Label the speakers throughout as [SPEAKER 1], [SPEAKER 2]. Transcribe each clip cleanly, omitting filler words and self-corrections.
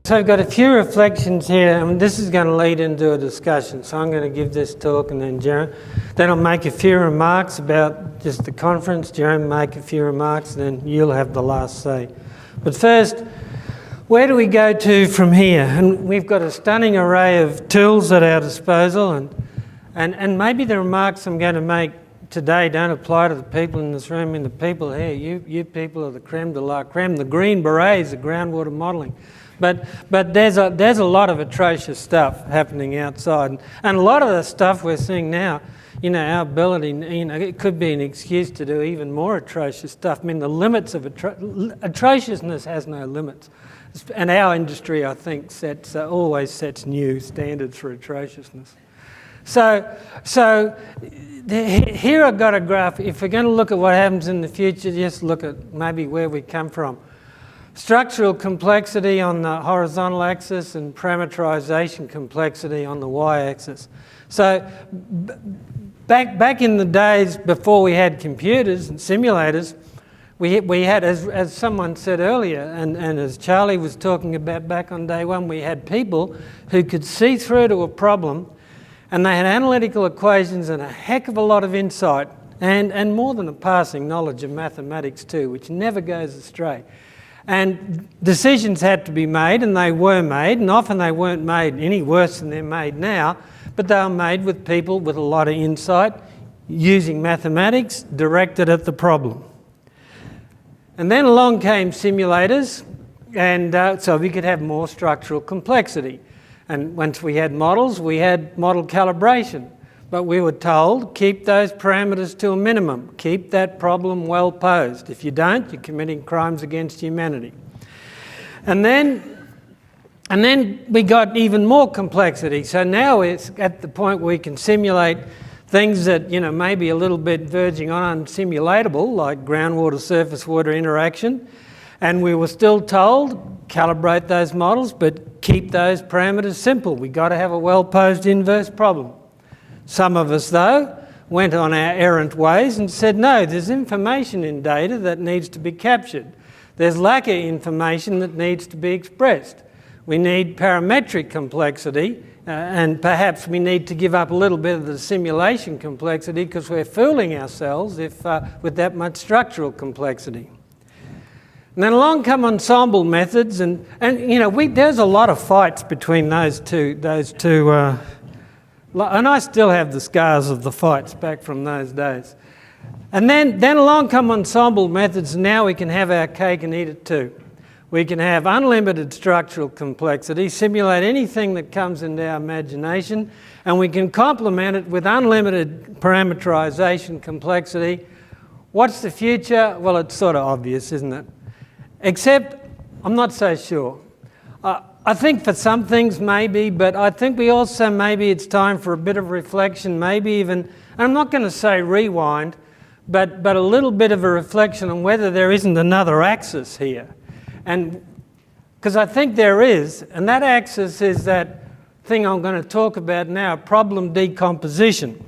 [SPEAKER 1] So I've got a few reflections here, and this is going to lead into a discussion. So I'm going to give this talk, and then I'll make a few remarks about just the conference. Jerome make a few remarks, and then you'll have the last say. But first, where do we go to from here? And we've got a stunning array of tools at our disposal, and maybe the remarks I'm going to make today don't apply to the people in this room and the people here. You people are the creme de la creme, the green berets of groundwater modelling. But there's a lot of atrocious stuff happening outside, and a lot of the stuff we're seeing now, our ability, it could be an excuse to do even more atrocious stuff. I mean, the limits of atrociousness has no limits, and our industry, I think, always sets new standards for atrociousness. So here I've got a graph. If we're going to look at what happens in the future, just look at maybe where we come from. Structural complexity on the horizontal axis and parameterization complexity on the y-axis. So back in the days before we had computers and simulators, we had, as someone said earlier, and as Charlie was talking about back on day one, we had people who could see through to a problem, and they had analytical equations and a heck of a lot of insight, and more than a passing knowledge of mathematics too, which never goes astray. And decisions had to be made, and they were made, and often they weren't made any worse than they're made now, but they were made with people with a lot of insight, using mathematics directed at the problem. And then along came simulators, and so we could have more structural complexity. And once we had models, we had model calibration. But we were told, keep those parameters to a minimum. Keep that problem well posed. If you don't, you're committing crimes against humanity. And then we got even more complexity. So now it's at the point where we can simulate things that, may be a little bit verging on unsimulatable, like groundwater surface water interaction. And we were still told, calibrate those models, but keep those parameters simple. We've got to have a well-posed inverse problem. Some of us, though, went on our errant ways and said, no, there's information in data that needs to be captured. There's lack of information that needs to be expressed. We need parametric complexity, and perhaps we need to give up a little bit of the simulation complexity because we're fooling ourselves with that much structural complexity. And then along come ensemble methods, and there's a lot of fights between those two. And I still have the scars of the fights back from those days. And then along come ensemble methods, and now we can have our cake and eat it too. We can have unlimited structural complexity, simulate anything that comes into our imagination, and we can complement it with unlimited parameterization complexity. What's the future? Well, it's sort of obvious, isn't it? Except I'm not so sure. I think for some things maybe, but I think we also maybe it's time for a bit of reflection, maybe even, and I'm not going to say rewind, but a little bit of a reflection on whether there isn't another axis here. And because I think there is, and that axis is that thing I'm going to talk about now, problem decomposition.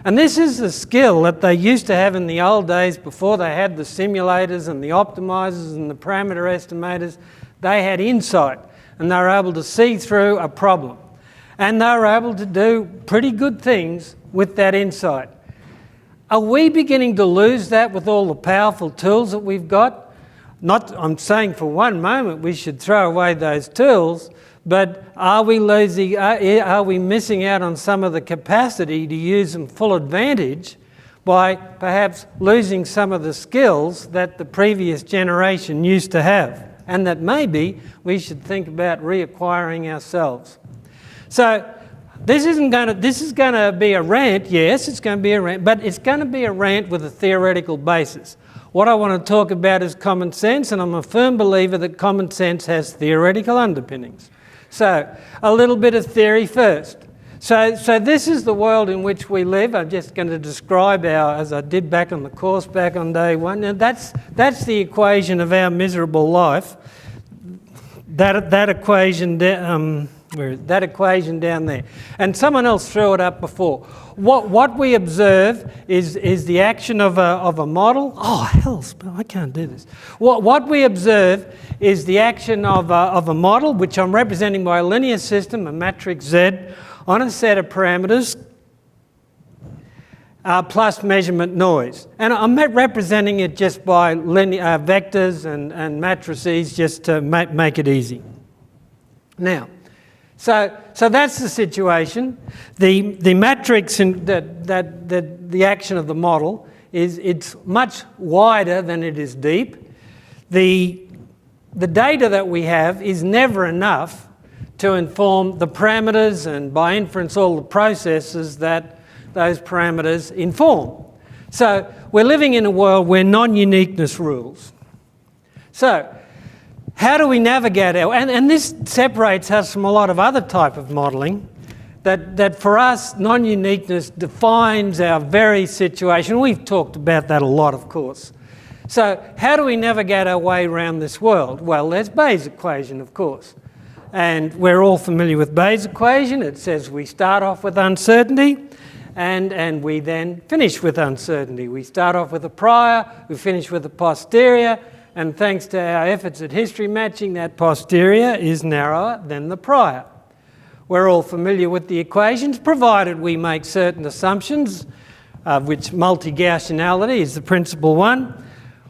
[SPEAKER 1] And this is a skill that they used to have in the old days before they had the simulators and the optimizers and the parameter estimators. They had insight, and they were able to see through a problem. And they were able to do pretty good things with that insight. Are we beginning to lose that with all the powerful tools that we've got? I'm saying for one moment we should throw away those tools, but are we missing out on some of the capacity to use them full advantage by perhaps losing some of the skills that the previous generation used to have? And that maybe we should think about reacquiring ourselves. So this is going to be a rant. Yes, it's going to be a rant, but it's going to be a rant with a theoretical basis. What I want to talk about is common sense, and I'm a firm believer that common sense has theoretical underpinnings. So a little bit of theory first. So this is the world in which we live. I'm just going to describe as I did back on the course back on day one. And that's the equation of our miserable life. That equation Where that equation down there. And someone else threw it up before. What we observe is the action of a model. Oh, hell, I can't do this. What we observe is the action of a model, which I'm representing by a linear system, a matrix Z, on a set of parameters, plus measurement noise. And I'm representing it just by linear vectors and matrices, just to make it easy. Now, so that's the situation. The matrix and the action of the model it's much wider than it is deep. The data that we have is never enough to inform the parameters and by inference all the processes that those parameters inform. So we're living in a world where non-uniqueness rules. So how do we navigate our... And this separates us from a lot of other type of modelling, that for us, non-uniqueness defines our very situation. We've talked about that a lot, of course. So how do we navigate our way around this world? Well, there's Bayes' equation, of course. And we're all familiar with Bayes' equation. It says we start off with uncertainty and we then finish with uncertainty. We start off with a prior, we finish with a posterior, and thanks to our efforts at history matching, that posterior is narrower than the prior. We're all familiar with the equations, provided we make certain assumptions, of which multi-Gaussianality is the principal one.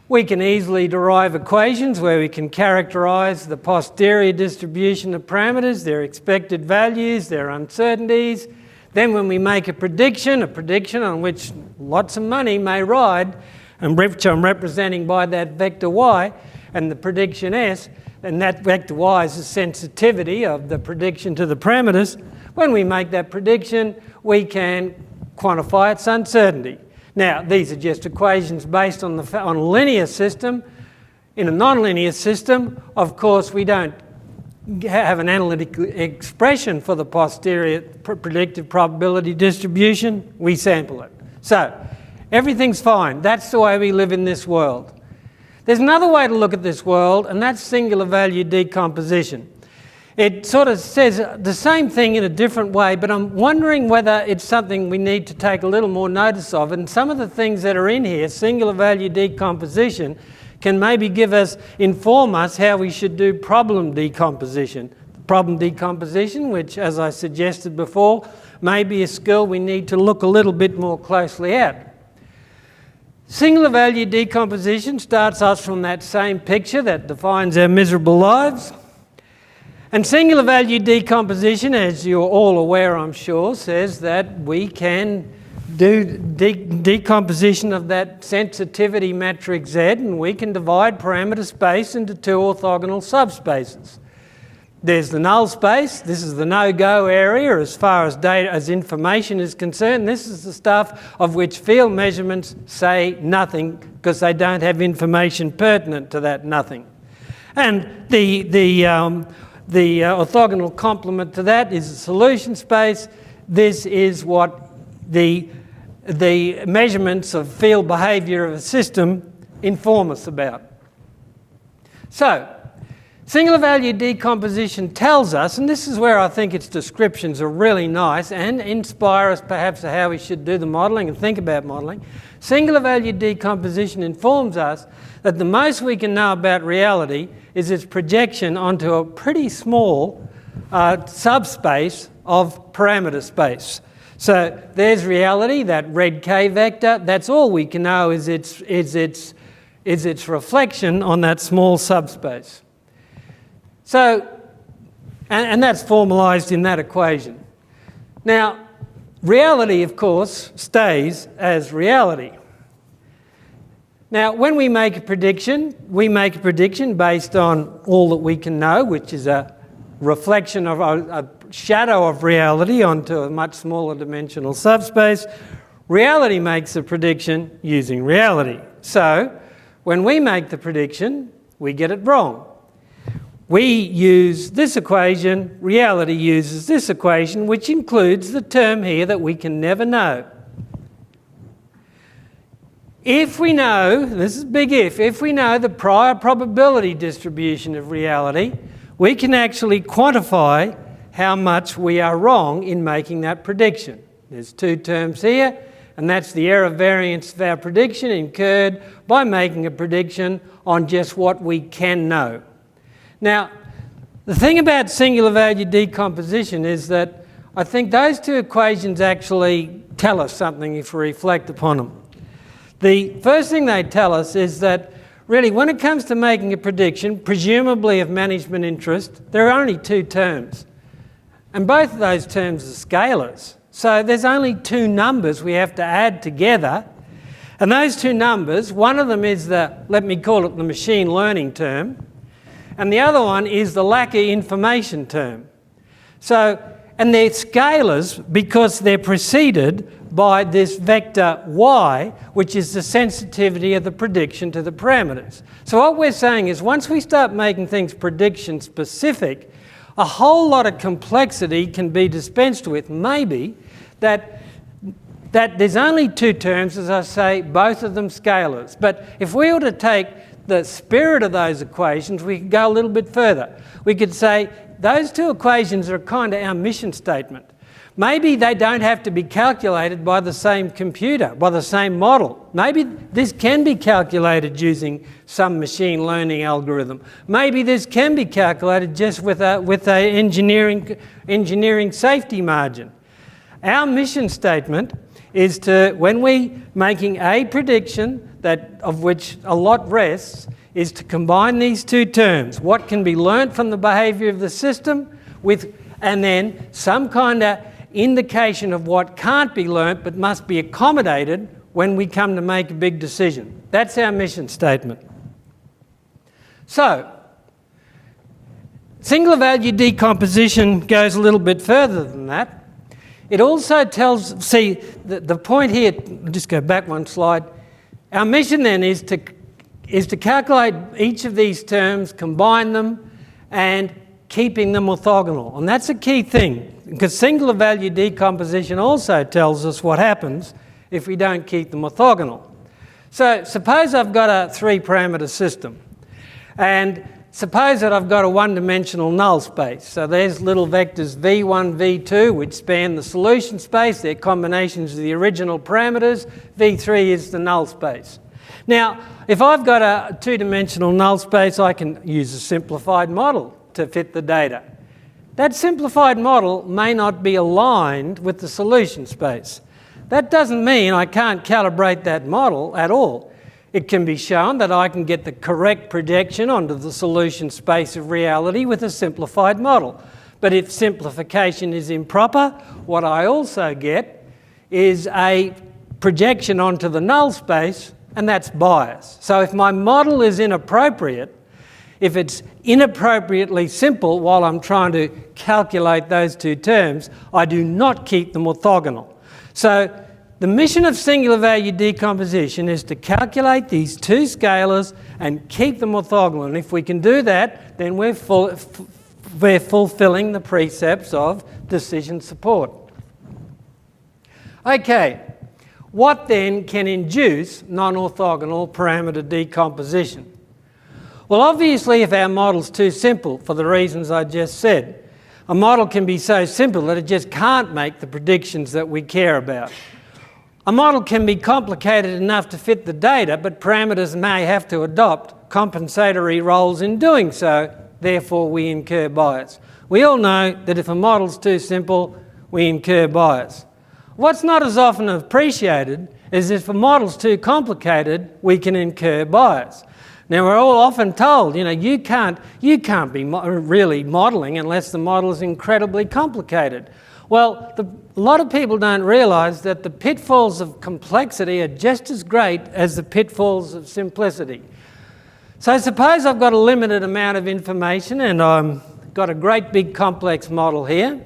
[SPEAKER 1] We can easily derive equations where we can characterise the posterior distribution of parameters, their expected values, their uncertainties. Then when we make a prediction on which lots of money may ride, and which I'm representing by that vector y, and the prediction S, and that vector y is the sensitivity of the prediction to the parameters. When we make that prediction, we can quantify its uncertainty. Now, these are just equations based on a linear system. In a nonlinear system, of course, we don't have an analytical expression for the posterior predictive probability distribution. We sample it. So, everything's fine. That's the way we live in this world. There's another way to look at this world, and that's singular value decomposition. It sort of says the same thing in a different way, but I'm wondering whether it's something we need to take a little more notice of. And some of the things that are in here, singular value decomposition, can maybe inform us how we should do problem decomposition. Problem decomposition, which, as I suggested before, may be a skill we need to look a little bit more closely at. Singular value decomposition starts us from that same picture that defines our miserable lives. And singular value decomposition, as you're all aware, I'm sure, says that we can do decomposition of that sensitivity matrix Z, and we can divide parameter space into two orthogonal subspaces. There's the null space. This is the no-go area as far as data, as information is concerned. This is the stuff of which field measurements say nothing because they don't have information pertinent to that nothing. And the orthogonal complement to that is the solution space. This is what the measurements of field behaviour of a system inform us about. So, singular value decomposition tells us, and this is where I think its descriptions are really nice and inspire us perhaps to how we should do the modelling and think about modelling. Singular value decomposition informs us that the most we can know about reality is its projection onto a pretty small subspace of parameter space. So there's reality, that red K vector. That's all we can know is its reflection on that small subspace. So, and that's formalised in that equation. Now, reality, of course, stays as reality. Now, when we make a prediction based on all that we can know, which is a reflection of a shadow of reality onto a much smaller dimensional subspace. Reality makes a prediction using reality. So, when we make the prediction, we get it wrong. We use this equation, reality uses this equation, which includes the term here that we can never know. If we know, this is big if we know the prior probability distribution of reality, we can actually quantify how much we are wrong in making that prediction. There's two terms here, and that's the error variance of our prediction incurred by making a prediction on just what we can know. Now, the thing about singular value decomposition is that I think those two equations actually tell us something if we reflect upon them. The first thing they tell us is that really when it comes to making a prediction, presumably of management interest, there are only two terms. And both of those terms are scalars. So there's only two numbers we have to add together. And those two numbers, one of them is let me call it the machine learning term, and the other one is the lack of information term. So, and they're scalars because they're preceded by this vector y, which is the sensitivity of the prediction to the parameters. So what we're saying is once we start making things prediction specific, a whole lot of complexity can be dispensed with. Maybe that there's only two terms, as I say, both of them scalars. But if we were to take the spirit of those equations, we could go a little bit further. We could say those two equations are kind of our mission statement. Maybe they don't have to be calculated by the same computer, by the same model. Maybe this can be calculated using some machine learning algorithm. Maybe this can be calculated just with a engineering safety margin. Our mission statement is to, when we making a prediction of which a lot rests, is to combine these two terms, what can be learnt from the behaviour of the system and then some kind of indication of what can't be learnt but must be accommodated when we come to make a big decision. That's our mission statement. So, singular value decomposition goes a little bit further than that. It also tells, the point here, I'll just go back one slide. Our mission then is to calculate each of these terms, combine them, and keeping them orthogonal. And that's a key thing, because singular value decomposition also tells us what happens if we don't keep them orthogonal. So suppose I've got a three-parameter system, and suppose that I've got a one-dimensional null space. So there's little vectors v1, v2, which span the solution space. They're combinations of the original parameters. v3 is the null space. Now, if I've got a two-dimensional null space, I can use a simplified model to fit the data. That simplified model may not be aligned with the solution space. That doesn't mean I can't calibrate that model at all. It can be shown that I can get the correct projection onto the solution space of reality with a simplified model. But if simplification is improper, what I also get is a projection onto the null space, and that's bias. So if my model is inappropriate, if it's inappropriately simple while I'm trying to calculate those two terms, I do not keep them orthogonal. So the mission of singular value decomposition is to calculate these two scalars and keep them orthogonal. And if we can do that, then we're fulfilling the precepts of decision support. Okay, what then can induce non-orthogonal parameter decomposition? Well, obviously, if our model's too simple for the reasons I just said, a model can be so simple that it just can't make the predictions that we care about. A model can be complicated enough to fit the data, but parameters may have to adopt compensatory roles in doing so, therefore we incur bias. We all know that if a model's too simple, we incur bias. What's not as often appreciated is if a model's too complicated, we can incur bias. Now, we're all often told, you can't be really modelling unless the model is incredibly complicated. Well, a lot of people don't realise that the pitfalls of complexity are just as great as the pitfalls of simplicity. So suppose I've got a limited amount of information and I've got a great big complex model here,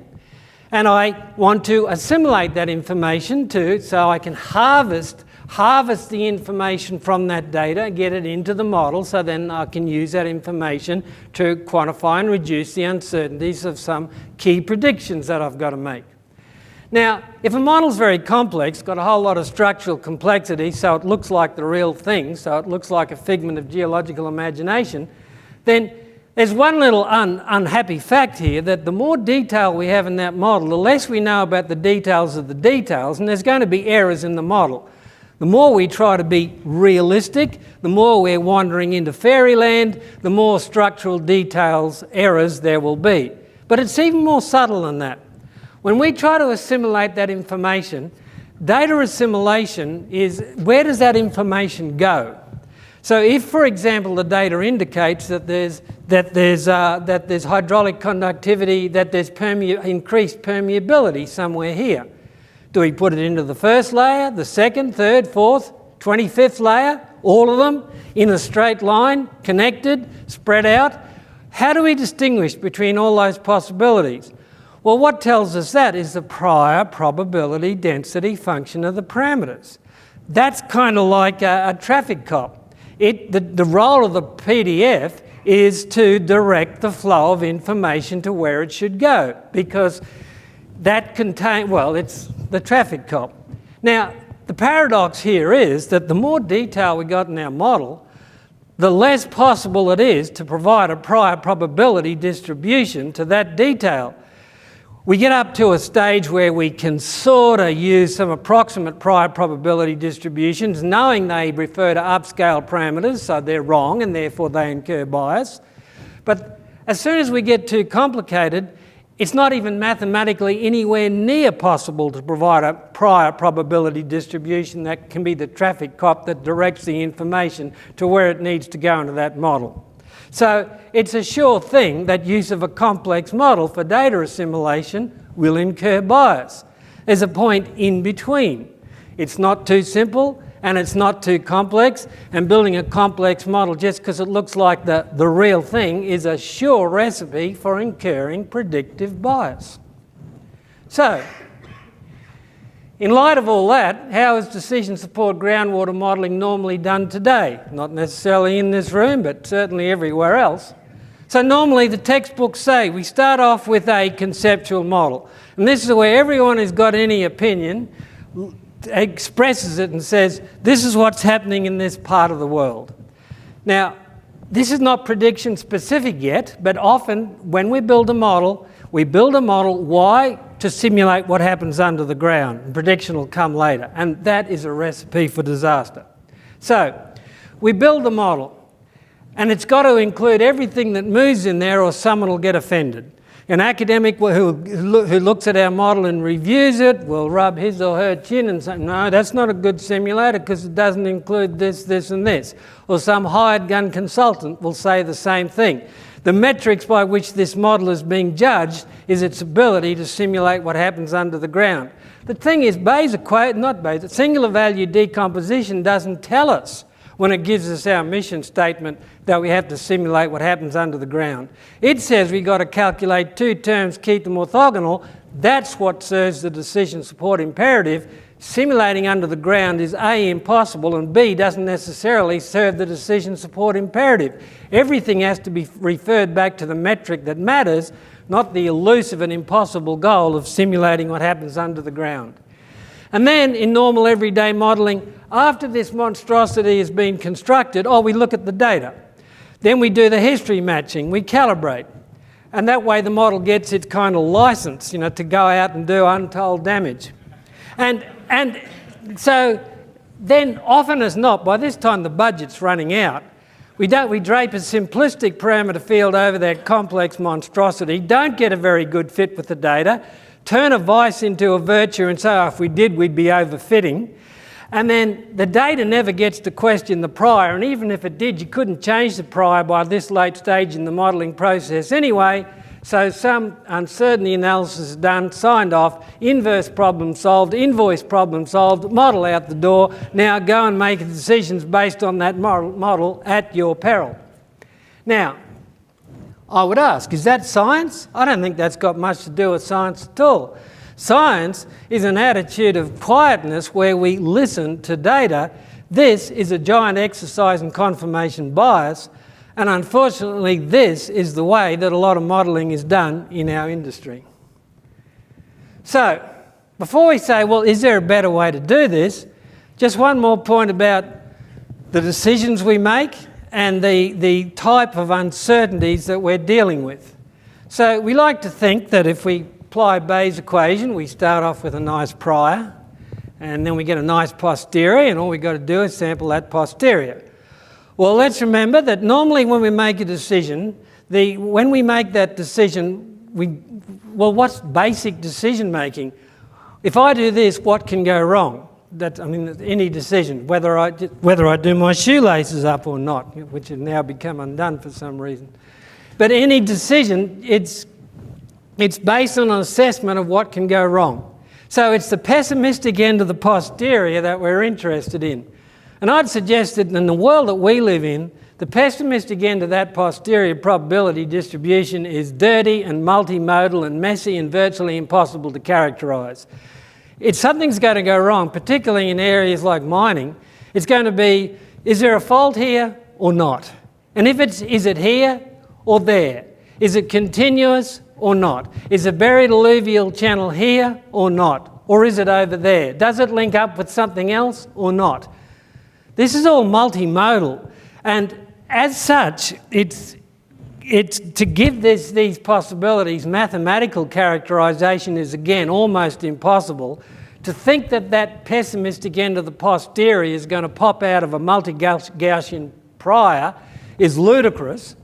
[SPEAKER 1] and I want to assimilate that information so I can harvest the information from that data, get it into the model, so then I can use that information to quantify and reduce the uncertainties of some key predictions that I've got to make. Now, if a model's very complex, got a whole lot of structural complexity, so it looks like the real thing, so it looks like a figment of geological imagination, then There's one little unhappy fact here, that the more detail we have in that model, the less we know about the details of the details, and there's going to be errors in the model. The more we try to be realistic, the more we're wandering into fairyland, the more structural details, errors there will be. But it's even more subtle than that. When we try to assimilate that information, data assimilation is, where does that information go? So if, for example, the data indicates that there's hydraulic conductivity, that there's increased permeability somewhere here, do we put it into the first layer, the second, third, fourth, 25th layer, all of them in a straight line, connected, spread out? How do we distinguish between all those possibilities? Well, what tells us that is the prior probability density function of the parameters. That's kind of like a traffic cop. The role of the PDF is to direct the flow of information to where it should go, because that it's the traffic cop. Now, the paradox here is that the more detail we got in our model, the less possible it is to provide a prior probability distribution to that detail. We get up to a stage where we can sort of use some approximate prior probability distributions, knowing they refer to upscale parameters, so they're wrong and therefore they incur bias. But as soon as we get too complicated, it's not even mathematically anywhere near possible to provide a prior probability distribution that can be the traffic cop that directs the information to where it needs to go into that model. So it's a sure thing that use of a complex model for data assimilation will incur bias. There's a point in between. It's not too simple and it's not too complex, and building a complex model just because it looks like the real thing is a sure recipe for incurring predictive bias. So, in light of all that, how is decision support groundwater modelling normally done today? Not necessarily in this room, but certainly everywhere else. So normally the textbooks say we start off with a conceptual model. And this is where everyone who's got any opinion expresses it and says, this is what's happening in this part of the world. Now, this is not prediction specific yet, but often when we build a model, why? To simulate what happens under the ground. And prediction will come later. And that is a recipe for disaster. So, we build the model, and it's got to include everything that moves in there or someone will get offended. An academic who looks at our model and reviews it will rub his or her chin and say, no, that's not a good simulator because it doesn't include this, this and this. Or some hired gun consultant will say the same thing. The metrics by which this model is being judged is its ability to simulate what happens under the ground. The thing is, singular value decomposition doesn't tell us when it gives us our mission statement that we have to simulate what happens under the ground. It says we've got to calculate two terms, keep them orthogonal. That's what serves the decision support imperative. Simulating under the ground is A, impossible, and B, doesn't necessarily serve the decision support imperative. Everything has to be referred back to the metric that matters, not the elusive and impossible goal of simulating what happens under the ground. And then in normal everyday modelling, after this monstrosity has been constructed, we look at the data. Then we do the history matching, we calibrate. And that way the model gets its kind of license, to go out and do untold damage. And so then often as not, by this time the budget's running out, we drape a simplistic parameter field over that complex monstrosity, don't get a very good fit with the data, turn a vice into a virtue and say, if we did, we'd be overfitting. And then the data never gets to question the prior, and even if it did, you couldn't change the prior by this late stage in the modelling process anyway. So some uncertainty analysis is done, signed off, inverse problem solved, invoice problem solved, model out the door. Now go and make decisions based on that model at your peril. Now, I would ask, is that science? I don't think that's got much to do with science at all. Science is an attitude of quietness where we listen to data. This is a giant exercise in confirmation bias, and unfortunately this is the way that a lot of modelling is done in our industry. So, before we say, well, is there a better way to do this, just one more point about the decisions we make and the type of uncertainties that we're dealing with. So we like to think that if we apply Bayes' equation, we start off with a nice prior, and then we get a nice posterior, and all we've got to do is sample that posterior. Well, let's remember that normally when we make a decision, when we make that decision, what's basic decision making? If I do this, what can go wrong? Any decision, whether I do my shoelaces up or not, which have now become undone for some reason. But any decision, it's based on an assessment of what can go wrong. So it's the pessimistic end of the posterior that we're interested in. And I'd suggest that in the world that we live in, the pessimistic end of that posterior probability distribution is dirty and multimodal and messy and virtually impossible to characterise. If something's going to go wrong, particularly in areas like mining, it's going to be, is there a fault here or not? And if is it here or there? Is it continuous or not? Is a buried alluvial channel here or not? Or is it over there? Does it link up with something else or not? This is all multimodal, and as such, it's to give these possibilities mathematical characterisation is again almost impossible. To think that pessimistic end of the posterior is going to pop out of a multi-Gaussian prior is ludicrous.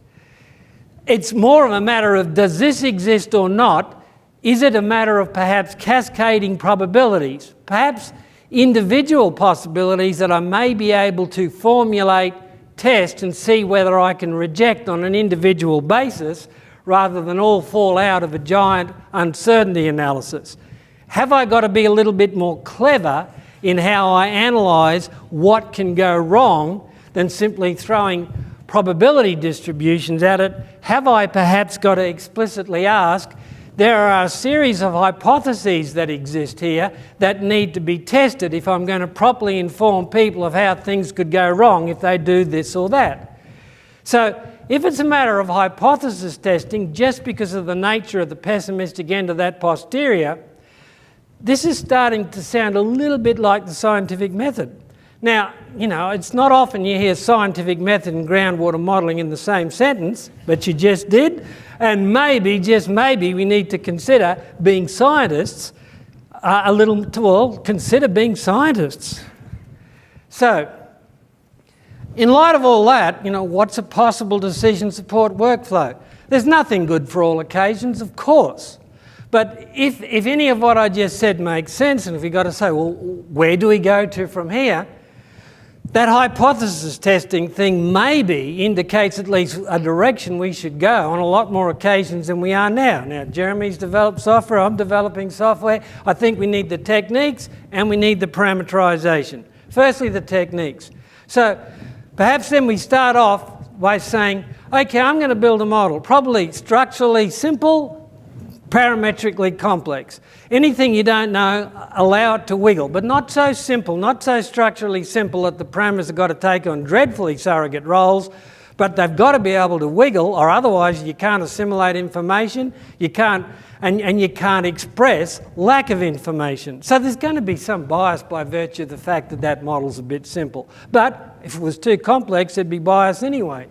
[SPEAKER 1] It's more of a matter of, does this exist or not? Is it a matter of perhaps cascading probabilities? Perhaps individual possibilities that I may be able to formulate, test and see whether I can reject on an individual basis rather than all fall out of a giant uncertainty analysis. Have I got to be a little bit more clever in how I analyse what can go wrong than simply throwing probability distributions at it? Have I perhaps got to explicitly ask, there are a series of hypotheses that exist here that need to be tested if I'm going to properly inform people of how things could go wrong if they do this or that. So if it's a matter of hypothesis testing, just because of the nature of the pessimistic end of that posterior, this is starting to sound a little bit like the scientific method. Now, it's not often you hear scientific method and groundwater modelling in the same sentence, but you just did. And maybe, just maybe, we need to consider being scientists consider being scientists. So, in light of all that, what's a possible decision support workflow? There's nothing good for all occasions, of course. But if any of what I just said makes sense, and if we've got to say, well, where do we go to from here? That hypothesis testing thing maybe indicates at least a direction we should go on a lot more occasions than we are now. Now, Jeremy's developed software, I'm developing software. I think we need the techniques and we need the parameterization. Firstly, the techniques. So perhaps then we start off by saying, okay, I'm going to build a model, probably structurally simple, parametrically complex. Anything you don't know, allow it to wiggle, but not so simple, not so structurally simple that the parameters have got to take on dreadfully surrogate roles, but they've got to be able to wiggle, or otherwise you can't assimilate information, you can't express lack of information. So there's going to be some bias by virtue of the fact that model's a bit simple. But if it was too complex, there'd be bias anyway.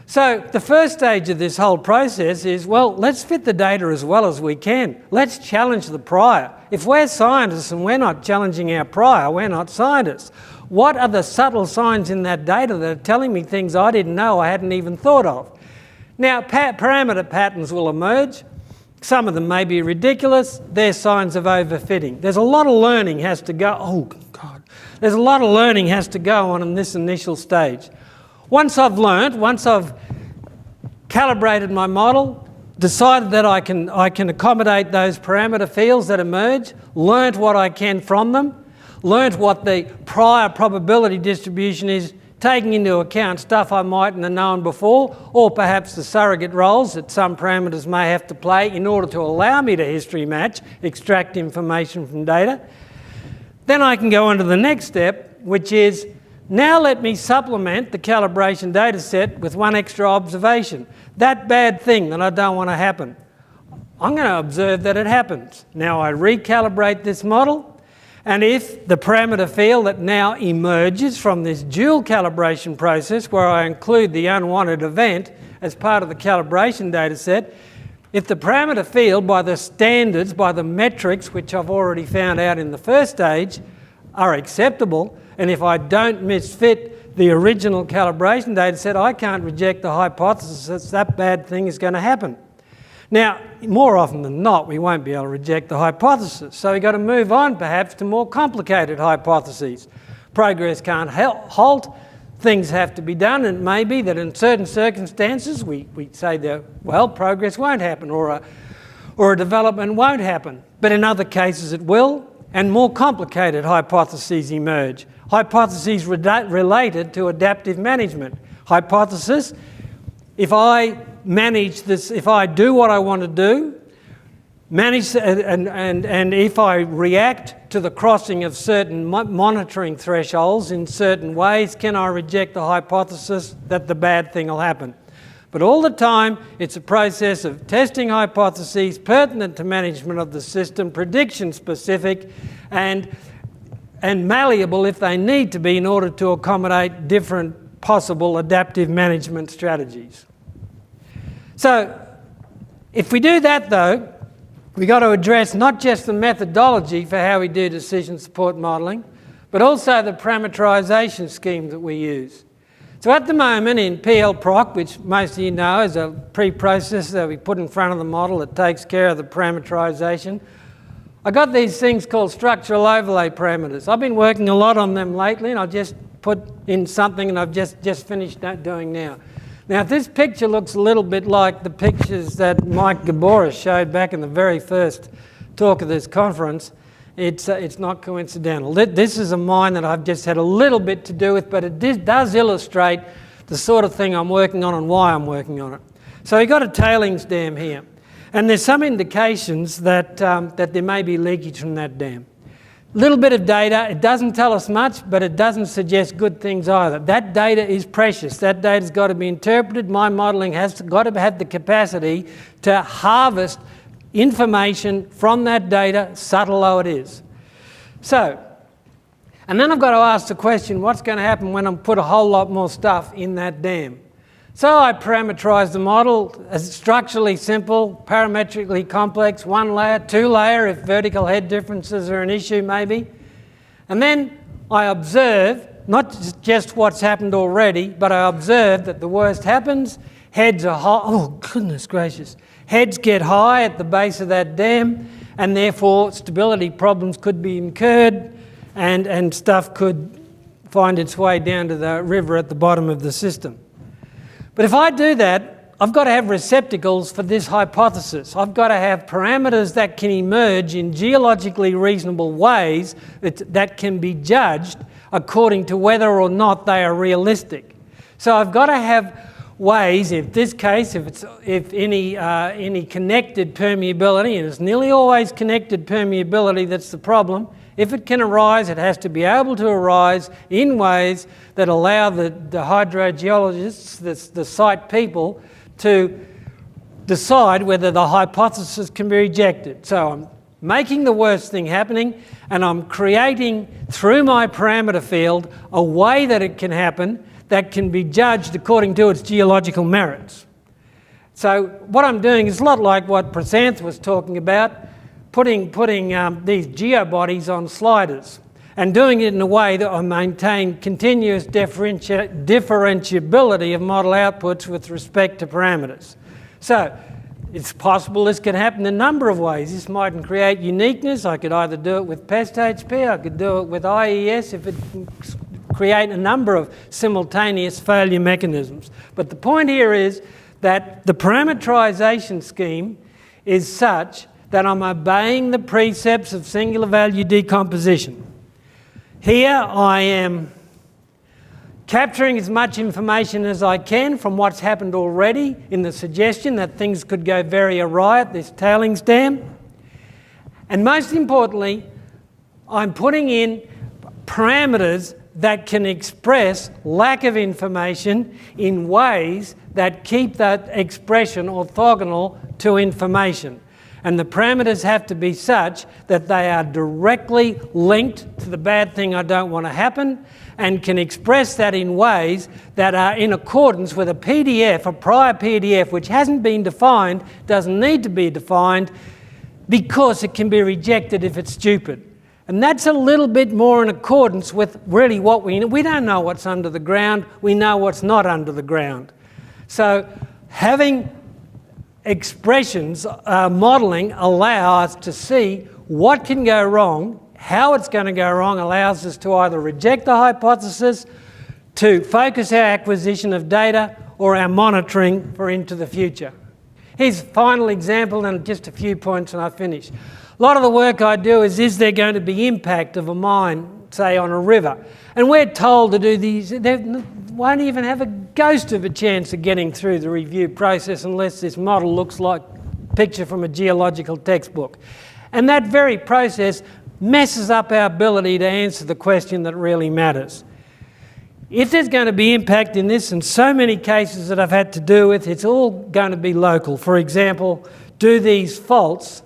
[SPEAKER 1] So the first stage of this whole process is, well, let's fit the data as well as we can. Let's challenge the prior. If we're scientists and we're not challenging our prior, we're not scientists. What are the subtle signs in that data that are telling me things I didn't know, I hadn't even thought of? Now, parameter patterns will emerge. Some of them may be ridiculous. They're signs of overfitting. There's a lot of learning has to go. There's a lot of learning has to go on in this initial stage. Once I've calibrated my model, decided that I can accommodate those parameter fields that emerge, learnt what I can from them, learnt what the prior probability distribution is, taking into account stuff I mightn't have known before, or perhaps the surrogate roles that some parameters may have to play in order to allow me to history match, extract information from data. Then I can go on to the next step, which is, now let me supplement the calibration data set with one extra observation. That bad thing that I don't want to happen, I'm going to observe that it happens. Now I recalibrate this model, And if the parameter field that now emerges from this dual calibration process, where I include the unwanted event as part of the calibration data set, if the parameter field, by the standards, by the metrics, which I've already found out in the first stage, are acceptable, and if I don't misfit the original calibration data set, I can't reject the hypothesis that bad thing is going to happen. Now, more often than not, we won't be able to reject the hypothesis. So we've got to move on, perhaps, to more complicated hypotheses. Progress can't halt. Things have to be done, and it may be that in certain circumstances we say that, well, progress won't happen, or a development won't happen. But in other cases it will, and more complicated hypotheses emerge. Hypotheses related to adaptive management. Hypothesis, if I manage this, if I do what I want to do, manage and if I react to the crossing of certain monitoring thresholds in certain ways, can I reject the hypothesis that the bad thing will happen? But all the time, it's a process of testing hypotheses pertinent to management of the system, prediction specific, and malleable if they need to be in order to accommodate different possible adaptive management strategies. So, if we do that though, we've got to address not just the methodology for how we do decision support modelling, but also the parameterisation scheme that we use. So at the moment in PL-PROC, which most of you know is a preprocessor that we put in front of the model that takes care of the parameterisation, I got these things called structural overlay parameters. I've been working a lot on them lately, and I've just put in something and I've just finished doing now. Now, if this picture looks a little bit like the pictures that Mike Gaboris showed back in the very first talk of this conference, it's not coincidental. This is a mine that I've just had a little bit to do with, but it does illustrate the sort of thing I'm working on and why I'm working on it. So we've got a tailings dam here, and there's some indications that there may be leakage from that dam. Little bit of data, it doesn't tell us much, but it doesn't suggest good things either. That data is precious. That data's got to be interpreted. My modelling has got to have the capacity to harvest information from that data, subtle though it is. So, and then I've got to ask the question, what's going to happen when I put a whole lot more stuff in that dam? So I parameterise the model as structurally simple, parametrically complex, 1 layer, 2 layer if vertical head differences are an issue maybe. And then I observe, not just what's happened already, but I observe that the worst happens, heads are high, oh goodness gracious, heads get high at the base of that dam, and therefore stability problems could be incurred and stuff could find its way down to the river at the bottom of the system. But if I do that, I've got to have receptacles for this hypothesis. I've got to have parameters that can emerge in geologically reasonable ways that can be judged according to whether or not they are realistic. So I've got to have ways, in this case, if any connected permeability, and it's nearly always connected permeability that's the problem, if it can arise, it has to be able to arise in ways that allow the hydrogeologists, the site people, to decide whether the hypothesis can be rejected. So I'm making the worst thing happening, and I'm creating, through my parameter field, a way that it can happen that can be judged according to its geological merits. So what I'm doing is a lot like what Prasanth was talking about, putting these geobodies on sliders and doing it in a way that I maintain continuous differentiability of model outputs with respect to parameters. So it's possible this can happen in a number of ways. This might create uniqueness. I could either do it with PEST HP, I could do it with IES if it create a number of simultaneous failure mechanisms. But the point here is that the parameterization scheme is such that I'm obeying the precepts of singular value decomposition. Here I am capturing as much information as I can from what's happened already in the suggestion that things could go very awry at this tailings dam. And most importantly, I'm putting in parameters that can express lack of information in ways that keep that expression orthogonal to information. and the parameters have to be such that they are directly linked to the bad thing I don't want to happen, and can express that in ways that are in accordance with a PDF, a prior PDF, which hasn't been defined, doesn't need to be defined, because it can be rejected if it's stupid. And that's a little bit more in accordance with really what we don't know what's under the ground, we know what's not under the ground. So having expressions, modelling, allow us to see what can go wrong, how it's going to go wrong, allows us to either reject the hypothesis, to focus our acquisition of data, or our monitoring for into the future. Here's a final example, and just a few points and I finish. A lot of the work I do is there going to be impact of a mine, say on a river? And we're told to do these, they won't even have a ghost of a chance of getting through the review process unless this model looks like a picture from a geological textbook. And that very process messes up our ability to answer the question that really matters. If there's going to be impact in this, and so many cases that I've had to do with, it's all going to be local. For example, do these faults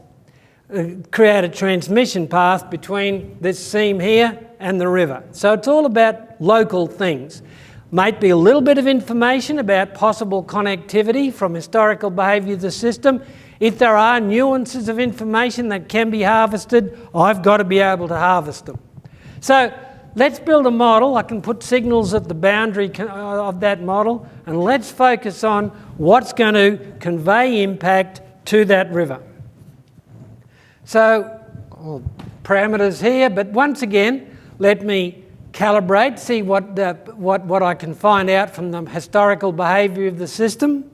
[SPEAKER 1] create a transmission path between this seam here and the river? So it's all about local things. Might be a little bit of information about possible connectivity from historical behaviour of the system. If there are nuances of information that can be harvested, I've got to be able to harvest them. So let's build a model. I can put signals at the boundary of that model, and let's focus on what's going to convey impact to that river. So, parameters here, but once again, let me calibrate, see what I can find out from the historical behaviour of the system.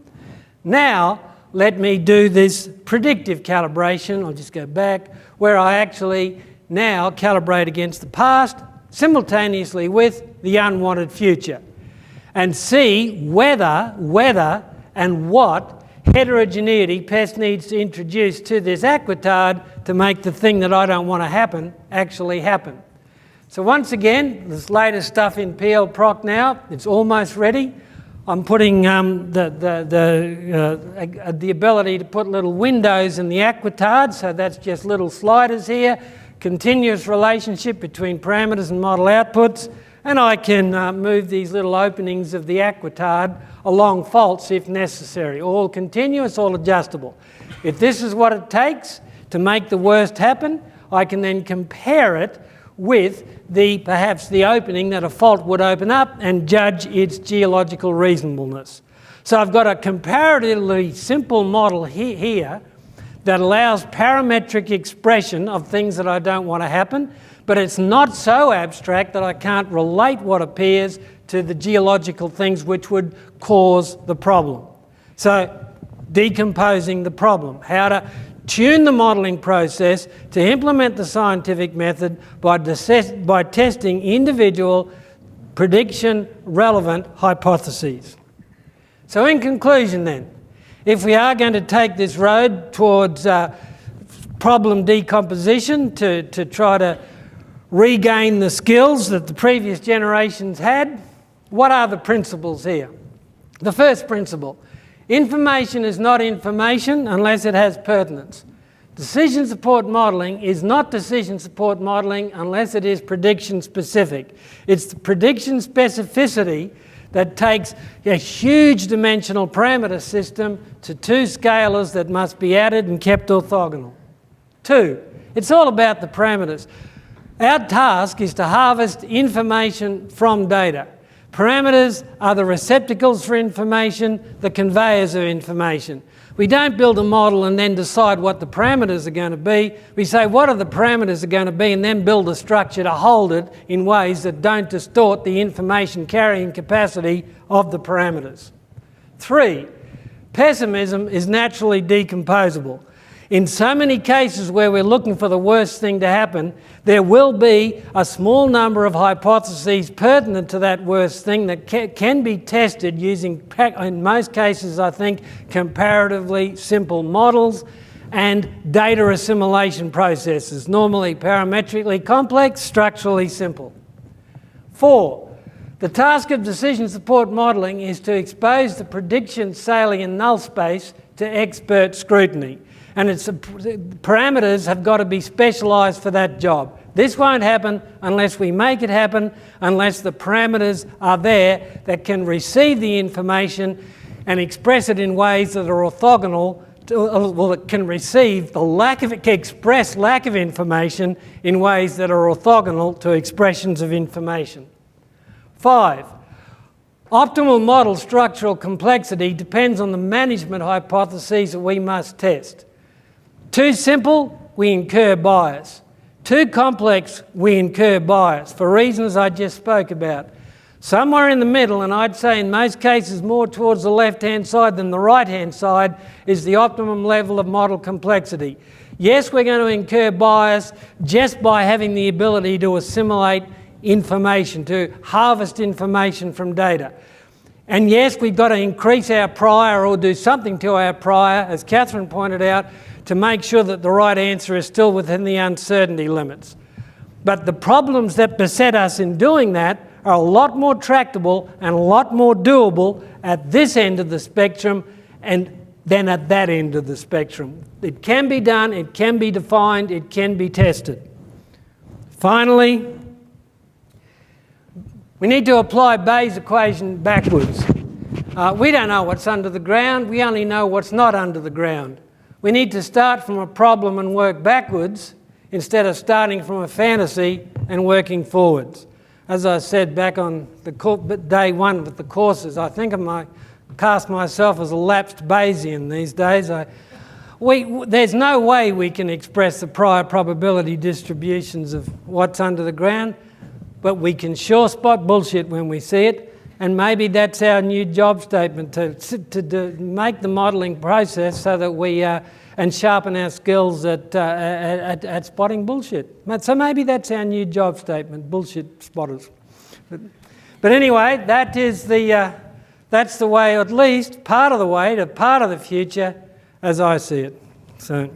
[SPEAKER 1] Now, let me do this predictive calibration. I'll just go back, where I actually now calibrate against the past, simultaneously with the unwanted future, and see whether and what heterogeneity PEST needs to introduce to this aquitard to make the thing that I don't want to happen actually happen. So once again, this latest stuff in PL Proc now, it's almost ready. I'm putting the ability to put little windows in the aquitard, so that's just little sliders here, continuous relationship between parameters and model outputs, and I can move these little openings of the aquitard along faults if necessary, all continuous, all adjustable. If this is what it takes to make the worst happen, I can then compare it with perhaps the opening that a fault would open up and judge its geological reasonableness. So I've got a comparatively simple model here that allows parametric expression of things that I don't want to happen, but it's not so abstract that I can't relate what appears to the geological things which would cause the problem. So, decomposing the problem, how to tune the modelling process to implement the scientific method by testing individual prediction-relevant hypotheses. So in conclusion then, if we are going to take this road towards problem decomposition to try to regain the skills that the previous generations had, what are the principles here? The first principle, information is not information unless it has pertinence. Decision support modelling is not decision support modelling unless it is prediction specific. It's the prediction specificity that takes a huge dimensional parameter system to two scalars that must be added and kept orthogonal. Two, it's all about the parameters. Our task is to harvest information from data. Parameters are the receptacles for information, the conveyors of information. We don't build a model and then decide what the parameters are going to be. We say what are the parameters are going to be and then build a structure to hold it in ways that don't distort the information carrying capacity of the parameters. Three, pessimism is naturally decomposable. In so many cases where we're looking for the worst thing to happen, there will be a small number of hypotheses pertinent to that worst thing that can be tested using, in most cases, I think, comparatively simple models and data assimilation processes, normally parametrically complex, structurally simple. Four, the task of decision support modelling is to expose the prediction salient null space to expert scrutiny. and the parameters have got to be specialised for that job. This won't happen unless we make it happen, unless the parameters are there that can receive the information and express it in ways that are orthogonal it can receive express lack of information in ways that are orthogonal to expressions of information. 5. Optimal model structural complexity depends on the management hypotheses that we must test. Too simple, we incur bias. Too complex, we incur bias for reasons I just spoke about. Somewhere in the middle, and I'd say in most cases more towards the left-hand side than the right-hand side, is the optimum level of model complexity. Yes, we're going to incur bias just by having the ability to assimilate information, to harvest information from data. And yes, we've got to increase our prior or do something to our prior, as Catherine pointed out, to make sure that the right answer is still within the uncertainty limits. But the problems that beset us in doing that are a lot more tractable and a lot more doable at this end of the spectrum than at that end of the spectrum. It can be done, it can be defined, it can be tested. Finally, we need to apply Bayes' equation backwards. We don't know what's under the ground, we only know what's not under the ground. We need to start from a problem and work backwards instead of starting from a fantasy and working forwards. As I said back on the day one with the courses, I think I might cast myself as a lapsed Bayesian these days. There's no way we can express the prior probability distributions of what's under the ground, but we can sure spot bullshit when we see it, and maybe that's our new job statement, to make the modelling process so that we and sharpen our skills at spotting bullshit. So maybe that's our new job statement, bullshit spotters. But anyway, that's the way, at least part of the way to part of the future as I see it. So.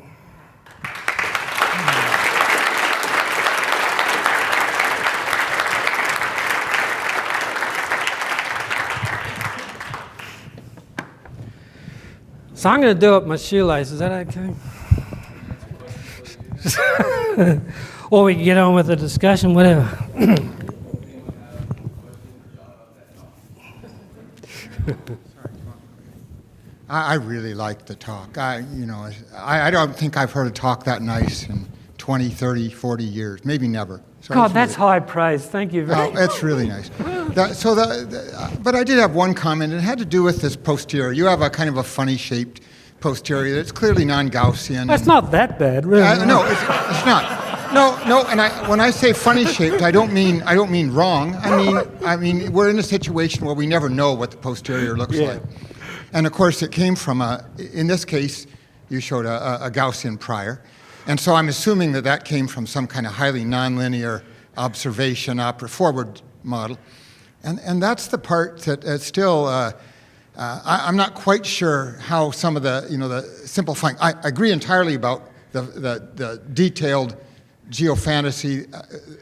[SPEAKER 1] So I'm going to do up my shoelace, is that okay? Or we can get on with the discussion, whatever.
[SPEAKER 2] I really liked the talk. I don't think I've heard a talk that nice in 20, 30, 40 years, maybe never. So
[SPEAKER 1] God, that's high praise. Thank you very much.
[SPEAKER 2] It's really nice. But I did have one comment. It had to do with this posterior. You have a kind of a funny-shaped posterior that's clearly non-Gaussian.
[SPEAKER 1] That's not that bad, really.
[SPEAKER 2] No, it's not. No. And when I say funny-shaped, I don't mean wrong. I mean we're in a situation where we never know what the posterior looks like. And of course, it came from in this case, you showed a Gaussian prior. And so I'm assuming that came from some kind of highly nonlinear observation forward model. And that's the part that still, I'm not quite sure how some of the simplifying, I agree entirely about the detailed geofantasy,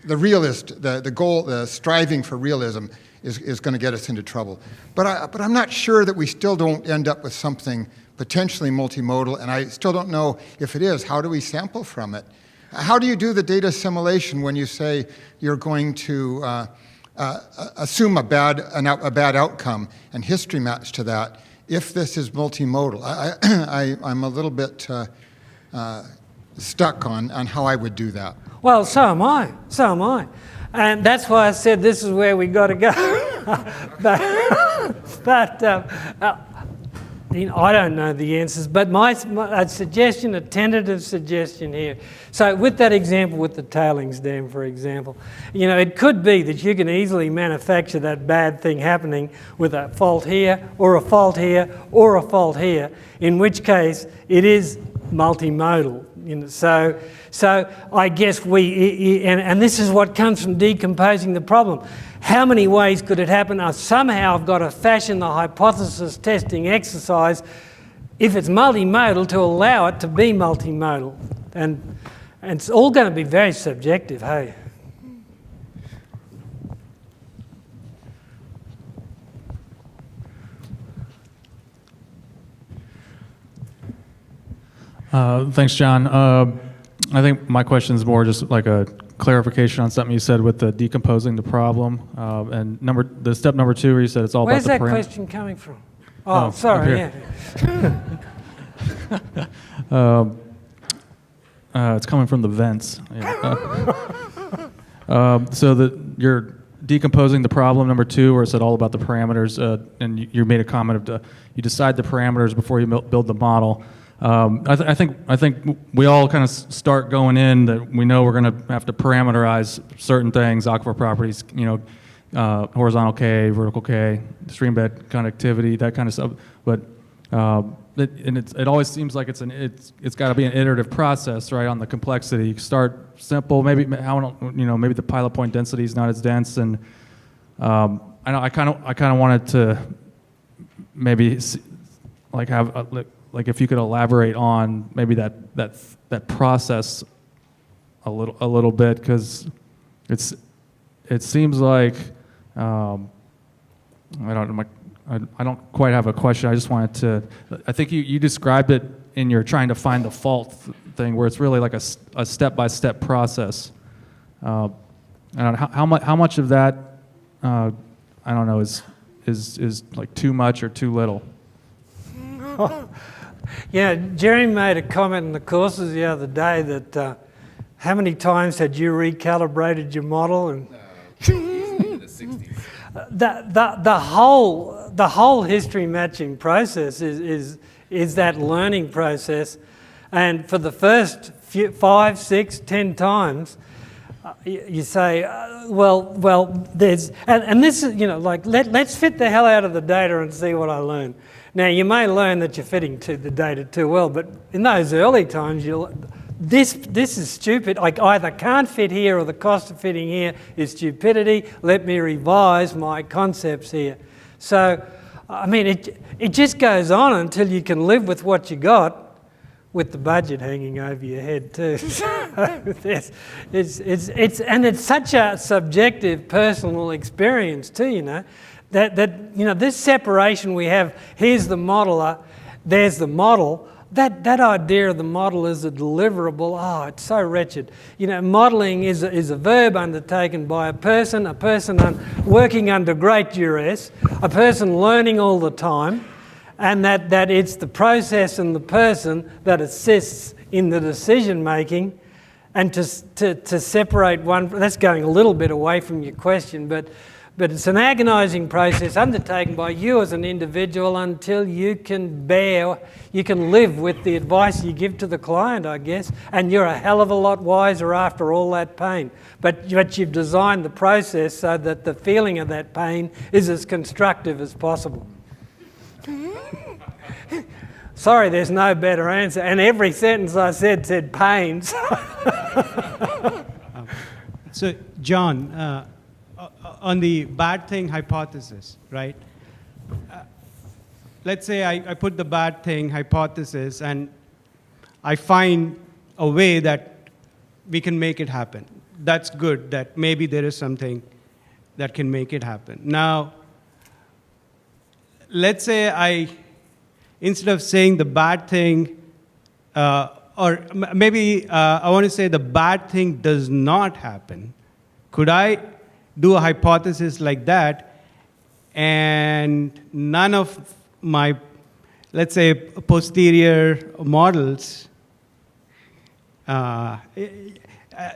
[SPEAKER 2] the realist, the goal, the striving for realism is going to get us into trouble. But I'm not sure that we still don't end up with something potentially multimodal, and I still don't know if it is. How do we sample from it? How do you do the data assimilation when you say you're going to assume a bad outcome and history match to that if this is multimodal? I'm a little bit stuck on how I would do that.
[SPEAKER 1] Well, so am I. And that's why I said this is where we got to go. but I don't know the answers, but a suggestion, a tentative suggestion here. So with that example with the tailings dam, for example, it could be that you can easily manufacture that bad thing happening with a fault here, or a fault here, or a fault here, in which case it is multimodal. So I guess and this is what comes from decomposing the problem. How many ways could it happen? Somehow I've got to fashion the hypothesis testing exercise, if it's multimodal, to allow it to be multimodal. And it's all going to be very subjective, hey?
[SPEAKER 3] Thanks, John. I think my question is more just like a clarification on something you said with the decomposing the problem. And step number 2, where you said it's all
[SPEAKER 1] Where's
[SPEAKER 3] about the
[SPEAKER 1] that question coming from? Oh, sorry,
[SPEAKER 3] up
[SPEAKER 1] yeah.
[SPEAKER 3] It's coming from the vents. Yeah. So you're decomposing the problem, number 2, where it said all about the parameters, and you made a comment of you decide the parameters before you build the model. I think we all kind of start going in that we know we're going to have to parameterize certain things, aquifer properties, horizontal K, vertical K, stream bed conductivity, that kind of stuff. But it always seems like it's got to be an iterative process, right? On the complexity, you start simple. Maybe maybe the pilot point density is not as dense, and I kind of wanted to maybe have like if you could elaborate on maybe that process a little bit, because it seems like I don't quite have a question. I just wanted to. I think you described it in your trying to find the fault thing, where it's really like a step-by-step process. I don't know how much of that I don't know is like too much or too little.
[SPEAKER 1] Yeah, Jerry made a comment in the courses the other day that how many times had you recalibrated your model? And
[SPEAKER 4] in the 60s.
[SPEAKER 1] The whole history matching process is that learning process, and for the first 5, 6, 10 times, you say, well, there's, and this is, let's fit the hell out of the data and see what I learn. Now, you may learn that you're fitting to the data too well, but in those early times, this is stupid. I either can't fit here or the cost of fitting here is stupidity. Let me revise my concepts here. So, I mean, it just goes on until you can live with what you got, with the budget hanging over your head too. It's such a subjective, personal experience too, that this separation we have, here's the modeler, there's the model, that idea of the model as a deliverable, it's so wretched. Modelling is a verb undertaken by a person working under great duress, a person learning all the time, and that it's the process and the person that assists in the decision making. And to separate one, that's going a little bit away from your question, but it's an agonising process undertaken by you as an individual until you can live with the advice you give to the client, I guess, and you're a hell of a lot wiser after all that pain. But you've designed the process so that the feeling of that pain is as constructive as possible. Sorry, there's no better answer. And every sentence I said pains.
[SPEAKER 5] So, John, on the bad thing hypothesis, right? Let's say I put the bad thing hypothesis and I find a way that we can make it happen. That's good, that maybe there is something that can make it happen. Now, let's say instead of saying the bad thing, or maybe I want to say the bad thing does not happen. Could I do a hypothesis like that, and none of my, let's say, posterior models,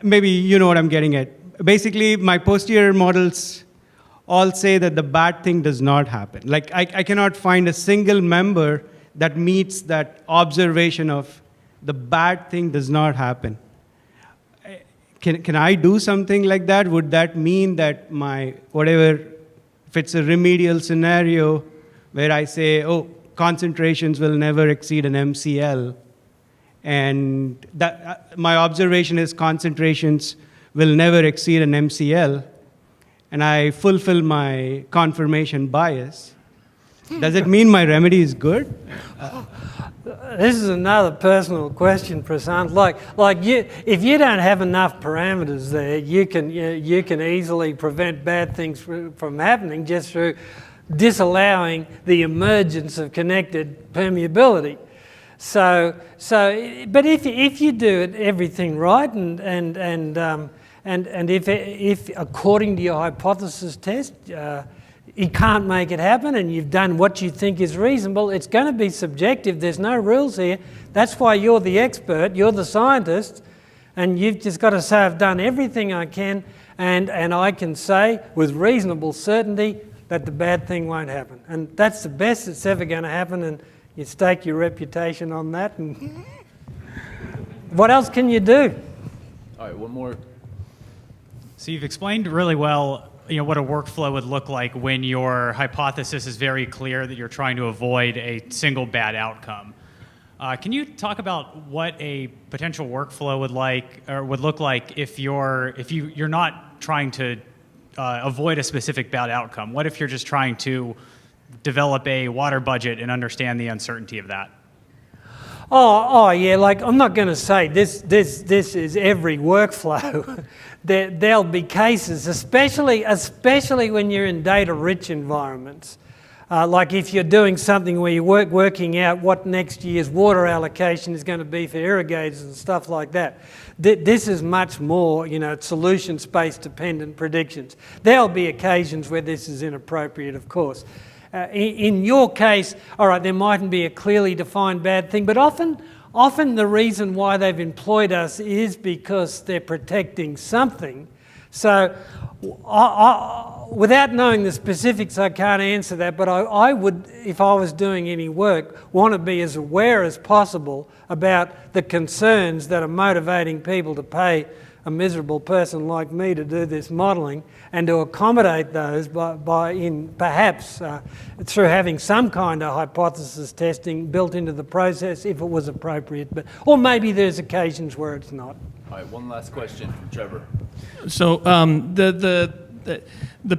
[SPEAKER 5] maybe you know what I'm getting at. Basically, my posterior models all say that the bad thing does not happen. Like, I cannot find a single member that meets that observation of the bad thing does not happen. Can I do something like that? Would that mean that if it's a remedial scenario where I say, concentrations will never exceed an MCL, and that my observation is concentrations will never exceed an MCL, and I fulfill my confirmation bias, does it mean my remedy is good?
[SPEAKER 1] This is another personal question, Prasant. Like if you don't have enough parameters there, you can easily prevent bad things from happening just through disallowing the emergence of connected permeability. But if you do everything right and if according to your hypothesis test you can't make it happen and you've done what you think is reasonable, it's going to be subjective. There's no rules here. That's why you're the expert, you're the scientist, and you've just got to say, I've done everything I can, and I can say with reasonable certainty that the bad thing won't happen. And that's the best that's ever going to happen, and you stake your reputation on that. And what else can you do?
[SPEAKER 4] All right, one more.
[SPEAKER 6] So you've explained really well, what a workflow would look like when your hypothesis is very clear that you're trying to avoid a single bad outcome. Can you talk about what a potential workflow would look like if you're not trying to avoid a specific bad outcome? What if you're just trying to develop a water budget and understand the uncertainty of that?
[SPEAKER 1] Oh yeah, like I'm not going to say this is every workflow. There'll be cases, especially when you're in data-rich environments. Like if you're doing something where you're working out what next year's water allocation is going to be for irrigators and stuff like that. This is much more, solution space dependent predictions. There'll be occasions where this is inappropriate, of course. In your case, all right, there mightn't be a clearly defined bad thing, but often the reason why they've employed us is because they're protecting something. So without knowing the specifics, I can't answer that, but I would, if I was doing any work, want to be as aware as possible about the concerns that are motivating people to pay a miserable person like me to do this modelling, and to accommodate those perhaps through having some kind of hypothesis testing built into the process if it was appropriate, or maybe there's occasions where it's not.
[SPEAKER 4] All right, one last question from Trevor.
[SPEAKER 7] So the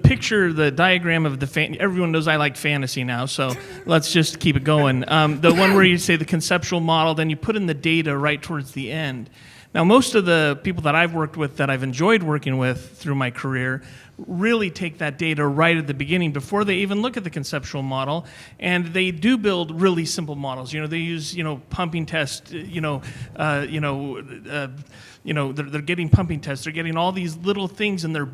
[SPEAKER 7] picture, the diagram of everyone knows I like fantasy now, so let's just keep it going. The one where you say the conceptual model, then you put in the data right towards the end. Now, most of the people that I've worked with, that I've enjoyed working with through my career, really take that data right at the beginning before they even look at the conceptual model, and they do build really simple models. They use pumping tests. They're getting pumping tests. They're getting all these little things, and they're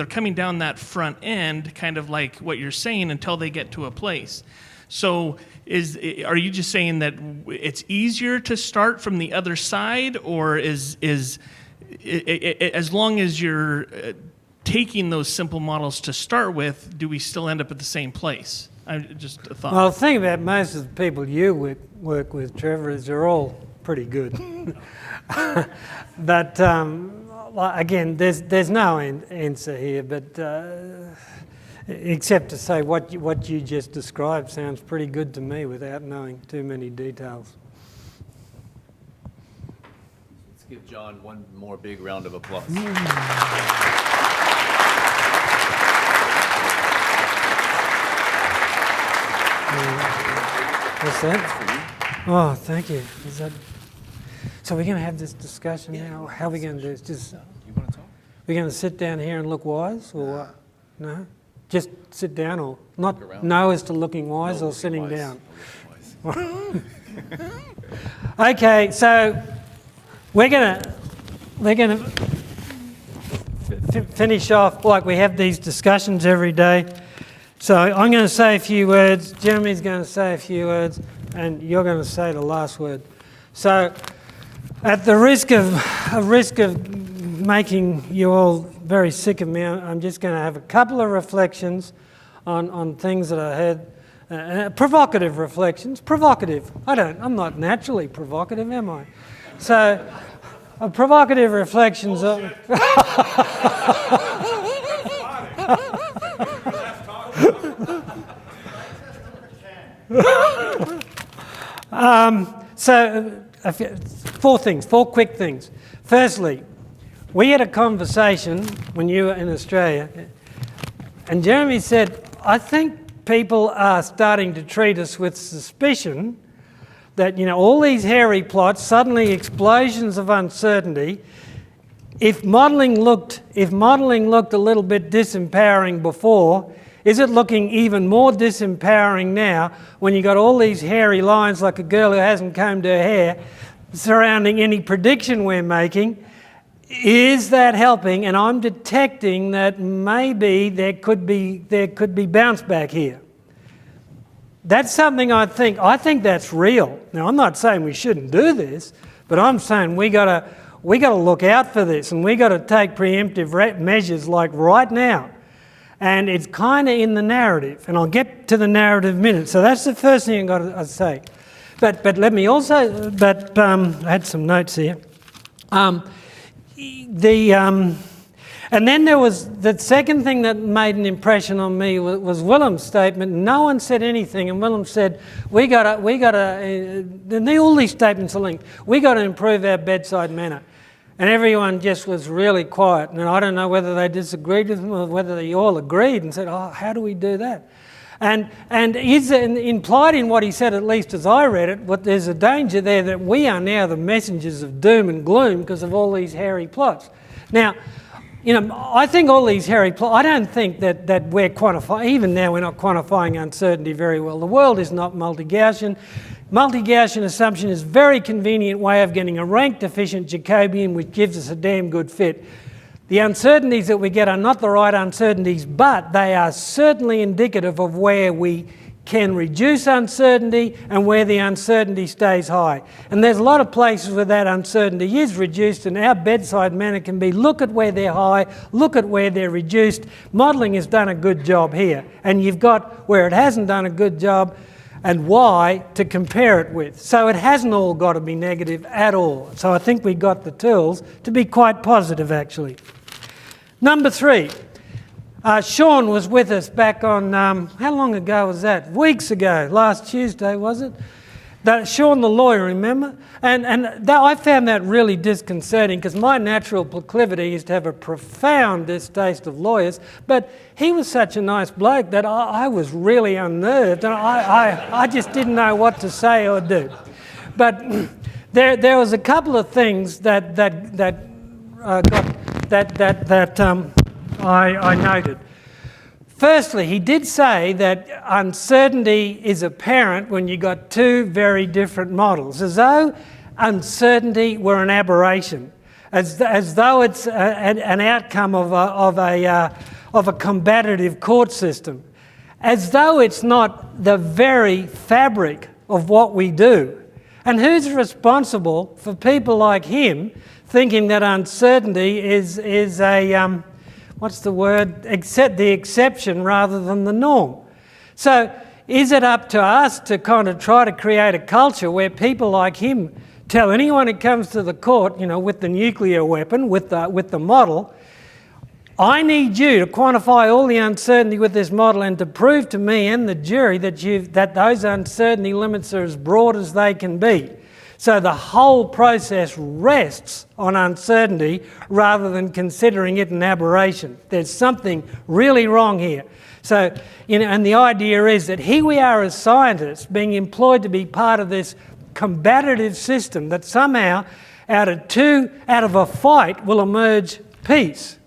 [SPEAKER 7] coming down that front end, kind of like what you're saying, until they get to a place. So are you just saying that it's easier to start from the other side, or is as long as you're taking those simple models to start with, do we still end up at the same place? Just a thought.
[SPEAKER 1] Well, the thing about most of the people you work with, Trevor, is they're all pretty good. But again, there's no answer here, but except to say what you just described sounds pretty good to me without knowing too many details.
[SPEAKER 4] Let's give John one more big round of applause.
[SPEAKER 1] What's that? Oh, thank you. So we're going to have this discussion now? How are we going to do this?
[SPEAKER 4] You want to talk?
[SPEAKER 1] We're going to sit down here and look wise, or what? No? Just sit down, or not
[SPEAKER 4] around.
[SPEAKER 1] know as to looking wise,
[SPEAKER 4] No,
[SPEAKER 1] or sitting
[SPEAKER 4] wise.
[SPEAKER 1] down?
[SPEAKER 4] Wise.
[SPEAKER 1] Okay, so we're gonna finish off like we have these discussions every day. So I'm going to say a few words. Jeremy's going to say a few words, and you're going to say the last word. So, at the risk of making you all very sick of me, I'm just going to have a couple of reflections on things that I had. Provocative reflections. Provocative. I'm not naturally provocative, am I? So, provocative reflections. Four quick things. Firstly, we had a conversation when you were in Australia, and Jeremy said, I think people are starting to treat us with suspicion that, all these hairy plots, suddenly explosions of uncertainty, if modelling looked a little bit disempowering before, is it looking even more disempowering now when you've got all these hairy lines like a girl who hasn't combed her hair surrounding any prediction we're making? Is that helping? And I'm detecting that maybe there could be bounce back here. That's something I think that's real. Now, I'm not saying we shouldn't do this, but I'm saying we got to look out for this, and we got to take preemptive measures like right now. And it's kind of in the narrative, and I'll get to the narrative in a minute. So that's the first thing I've got to say. But let me also, I had some notes here. And then there was the second thing that made an impression on me was Willem's statement. No one said anything, and Willem said, we got to, all these statements are linked. We got to improve our bedside manner. And everyone just was really quiet. And I don't know whether they disagreed with him or whether they all agreed and said, oh, how do we do that? And is implied in what he said, at least as I read it, there's a danger there that we are now the messengers of doom and gloom because of all these hairy plots. Now, I think all these hairy plots, I don't think that we're quantifying, even now we're not quantifying uncertainty very well. The world is not multi-Gaussian. Multi-Gaussian assumption is a very convenient way of getting a rank-deficient Jacobian which gives us a damn good fit. The uncertainties that we get are not the right uncertainties, but they are certainly indicative of where we can reduce uncertainty and where the uncertainty stays high. And there's a lot of places where that uncertainty is reduced, and our bedside manner can be look at where they're high, look at where they're reduced. Modelling has done a good job here, and you've got where it hasn't done a good job and why to compare it with. So it hasn't all got to be negative at all. So I think we got the tools to be quite positive, actually. Number 3, Sean was with us back on, how long ago was that? Weeks ago, last Tuesday, was it? Sean the lawyer, remember? And I found that really disconcerting because my natural proclivity is to have a profound distaste of lawyers, but he was such a nice bloke that I was really unnerved, and I just didn't know what to say or do. But there was a couple of things that I noted. Firstly, he did say that uncertainty is apparent when you've got two very different models, as though uncertainty were an aberration, as though it's an outcome of a combative court system, as though it's not the very fabric of what we do. And who's responsible for people like him thinking that uncertainty is a what's the word? Accept the exception rather than the norm. So is it up to us to kind of try to create a culture where people like him tell anyone who comes to the court, with the nuclear weapon, with the model, I need you to quantify all the uncertainty with this model and to prove to me and the jury that those uncertainty limits are as broad as they can be. So the whole process rests on uncertainty rather than considering it an aberration. There's something really wrong here. So, and the idea is that here we are as scientists being employed to be part of this combative system that somehow out of a fight will emerge peace.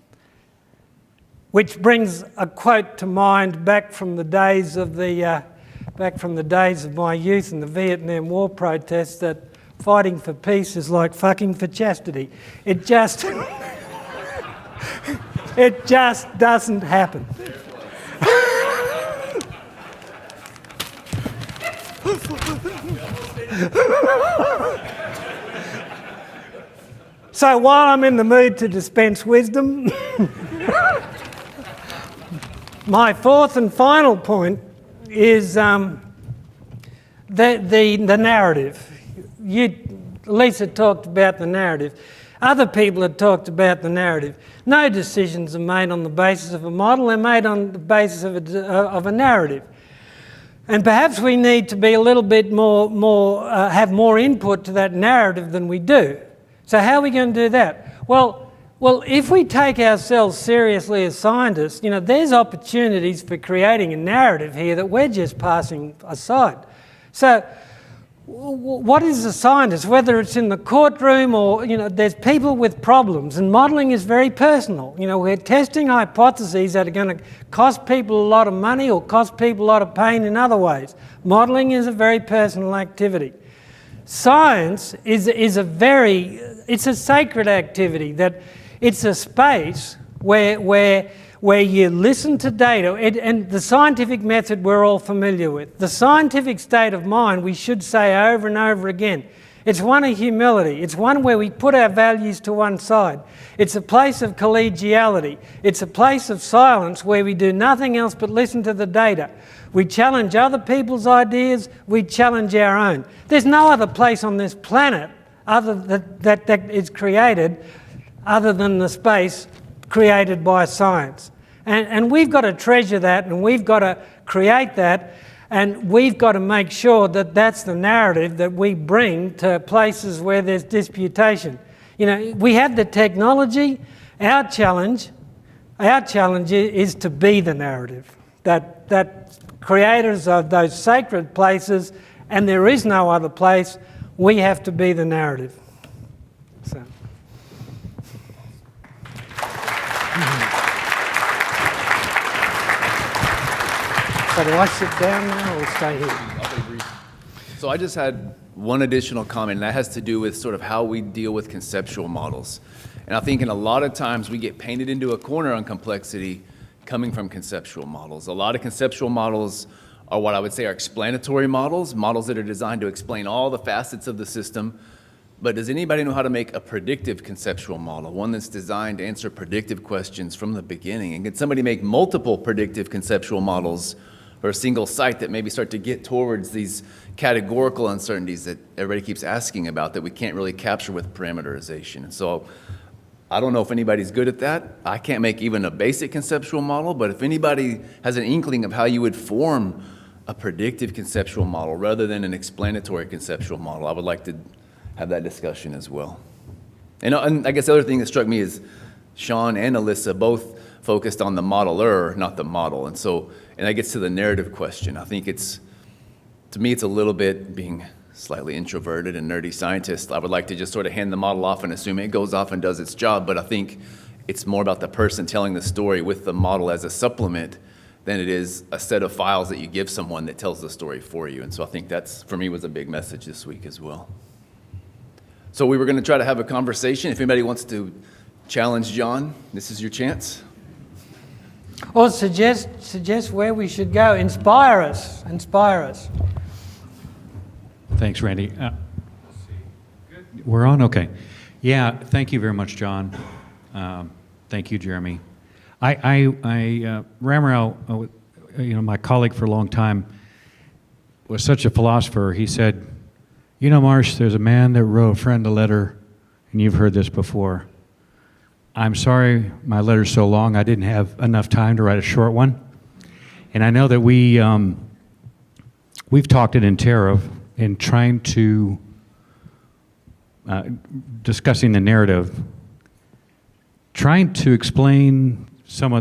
[SPEAKER 1] Which brings a quote to mind back from the days of my youth and the Vietnam War protests that fighting for peace is like fucking for chastity. It just doesn't happen. So while I'm in the mood to dispense wisdom, my fourth and final point is the narrative. Lisa talked about the narrative. Other people have talked about the narrative. No decisions are made on the basis of a model, they're made on the basis of a narrative. And perhaps we need to be a little bit have more input to that narrative than we do. So how are we going to do that? Well, if we take ourselves seriously as scientists, there's opportunities for creating a narrative here that we're just passing aside. So what is a scientist? Whether it's in the courtroom or, there's people with problems, and modelling is very personal. We're testing hypotheses that are going to cost people a lot of money or cost people a lot of pain in other ways. Modelling is a very personal activity. Science is it's a sacred activity, that it's a space where you listen to data, and the scientific method we're all familiar with. The scientific state of mind, we should say over and over again, it's one of humility. It's one where we put our values to one side. It's a place of collegiality. It's a place of silence where we do nothing else but listen to the data. We challenge other people's ideas. We challenge our own. There's no other place on this planet that is created other than the space created by science. And we've got to treasure that, and we've got to create that, and we've got to make sure that that's the narrative that we bring to places where there's disputation. We have the technology. Our challenge is to be the narrative, that creators of those sacred places, and there is no other place. We have to be the narrative. So. So do I sit down now or stay here?
[SPEAKER 4] I'll be brief. So I just had one additional comment, and that has to do with sort of how we deal with conceptual models. And I think in a lot of times we get painted into a corner on complexity coming from conceptual models. A lot of conceptual models are what I would say are explanatory models that are designed to explain all the facets of the system. But does anybody know how to make a predictive conceptual model, one that's designed to answer predictive questions from the beginning? And can somebody make multiple predictive conceptual models for a single site that maybe start to get towards these categorical uncertainties that everybody keeps asking about that we can't really capture with parameterization? And so I don't know if anybody's good at that. I can't make even a basic conceptual model, but if anybody has an inkling of how you would form a predictive conceptual model rather than an explanatory conceptual model, I would like to have that discussion as well. And I guess the other thing that struck me is Sean and Alyssa both focused on the modeler, not the model. And that gets to the narrative question. I think to me, it's a little bit, being slightly introverted and nerdy scientist, I would like to just sort of hand the model off and assume it goes off and does its job. But I think it's more about the person telling the story with the model as a supplement than it is a set of files that you give someone that tells the story for you. And so I think that's, for me, was a big message this week as well. So we were going to try to have a conversation. If anybody wants to challenge John, this is your chance.
[SPEAKER 1] Or suggest where we should go. Inspire us.
[SPEAKER 8] Thanks, Randy. We're on? Okay. Yeah, thank you very much, John. Thank you, Jeremy. Ramrao, my colleague for a long time, was such a philosopher. He said, Marsh, there's a man that wrote a friend a letter, and you've heard this before. I'm sorry my letter's so long. I didn't have enough time to write a short one. And I know that we've talked at Intera in trying to, discussing the narrative, trying to explain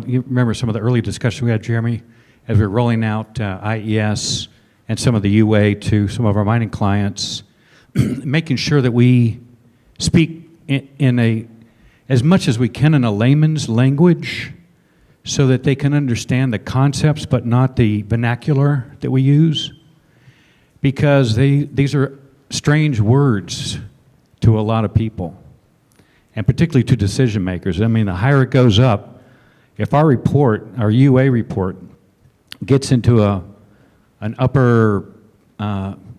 [SPEAKER 8] you remember some of the early discussions we had, Jeremy, as we were rolling out IES and some of the UA to some of our mining clients, making sure that we speak in as much as we can in a layman's language so that they can understand the concepts but not the vernacular that we use, because these are strange words to a lot of people, and particularly to decision makers. I mean, the higher it goes up, if our UA report, gets into an upper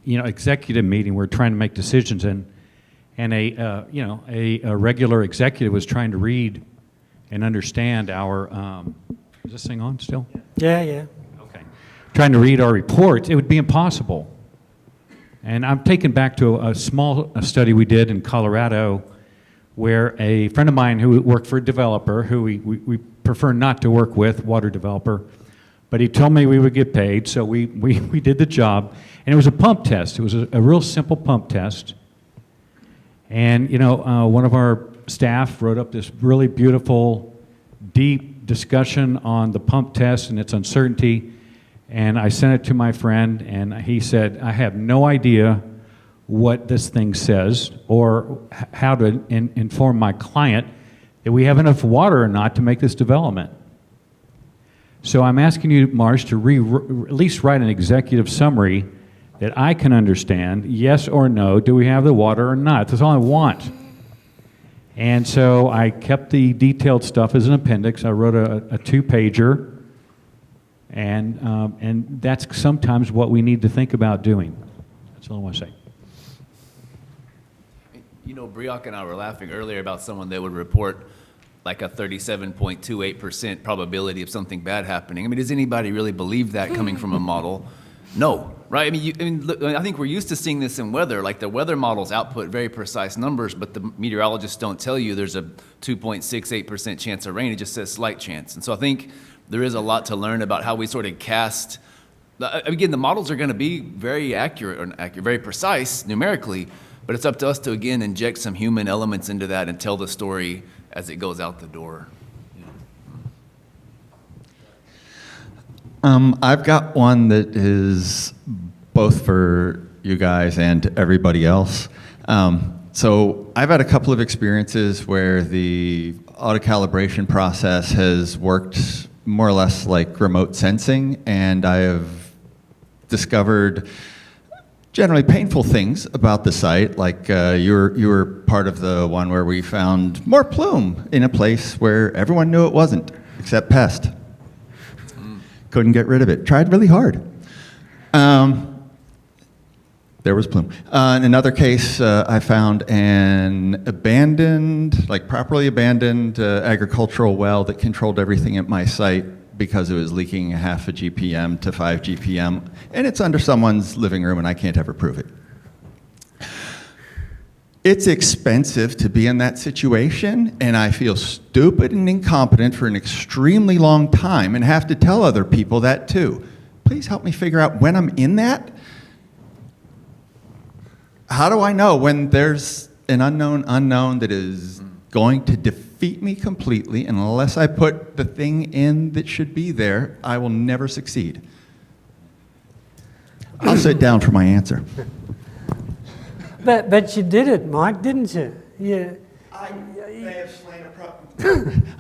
[SPEAKER 8] executive meeting, we're trying to make decisions in, and a regular executive was trying to read and understand our, is this thing on still?
[SPEAKER 1] Yeah.
[SPEAKER 8] Okay. Trying to read our reports, it would be impossible. And I'm taken back to a study we did in Colorado where a friend of mine who worked for a developer, who we prefer not to work with, water developer, but he told me we would get paid, so we did the job. And it was a pump test. It was a real simple pump test. And, one of our staff wrote up this really beautiful, deep discussion on the pump test and its uncertainty. And I sent it to my friend, and he said, I have no idea what this thing says or how to inform my client that we have enough water or not to make this development. So I'm asking you, Marsh, to at least write an executive summary that I can understand, yes or no, do we have the water or not? That's all I want. And so I kept the detailed stuff as an appendix. I wrote a two-pager, and that's sometimes what we need to think about doing. That's all I want to say.
[SPEAKER 4] You know, Briok and I were laughing earlier about someone that would report like a 37.28% probability of something bad happening. I mean, does anybody really believe that coming from a model? No, right? I mean, I think we're used to seeing this in weather. Like the weather models output very precise numbers, but the meteorologists don't tell you there's a 2.68% chance of rain. It just says slight chance. And so I think there is a lot to learn about how we sort of cast. Again, the models are going to be very very precise numerically, but it's up to us to, again, inject some human elements into that and tell the story as it goes out the door.
[SPEAKER 9] I've got one that is both for you guys and everybody else. So I've had a couple of experiences where the auto-calibration process has worked more or less like remote sensing, and I have discovered generally painful things about the site, like you were part of the one where we found more plume in a place where everyone knew it wasn't, except PEST. Couldn't get rid of it. Tried really hard. There was plume. In another case, I found an abandoned, like properly abandoned agricultural well that controlled everything at my site because it was leaking half a GPM to 5 GPM, and it's under someone's living room and I can't ever prove it. It's expensive to be in that situation, and I feel stupid and incompetent for an extremely long time and have to tell other people that too. Please help me figure out when I'm in that. How do I know when there's an unknown that is going to defeat me completely, and unless I put the thing in that should be there, I will never succeed? I'll sit down for my answer.
[SPEAKER 1] But you did it, Mike, didn't you? Yeah.
[SPEAKER 9] I may have slain a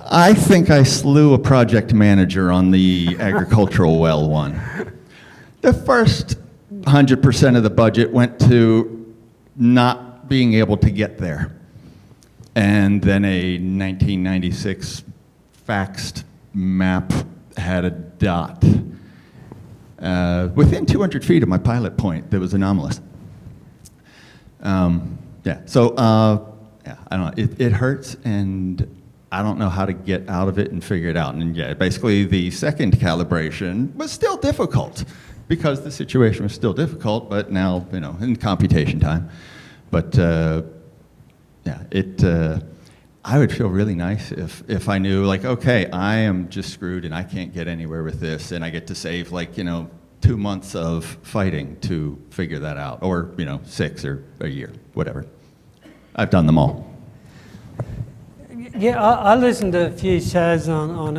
[SPEAKER 9] I think I slew a project manager on the agricultural well one. The first 100% of the budget went to not being able to get there. And then a 1996 faxed map had a dot within 200 feet of my pilot point that was anomalous. Yeah, so yeah, I don't know. It hurts, and I don't know how to get out of it and figure it out. And yeah, basically the second calibration was still difficult because the situation was still difficult, but now, you know, in computation time. But yeah, I would feel really nice if I knew, like, okay, I am just screwed and I can't get anywhere with this, and I get to save, like, you know, 2 months of fighting to figure that out, or, you know, 6 or a year, whatever. I've done them all.
[SPEAKER 1] Yeah, I listened to a few shows on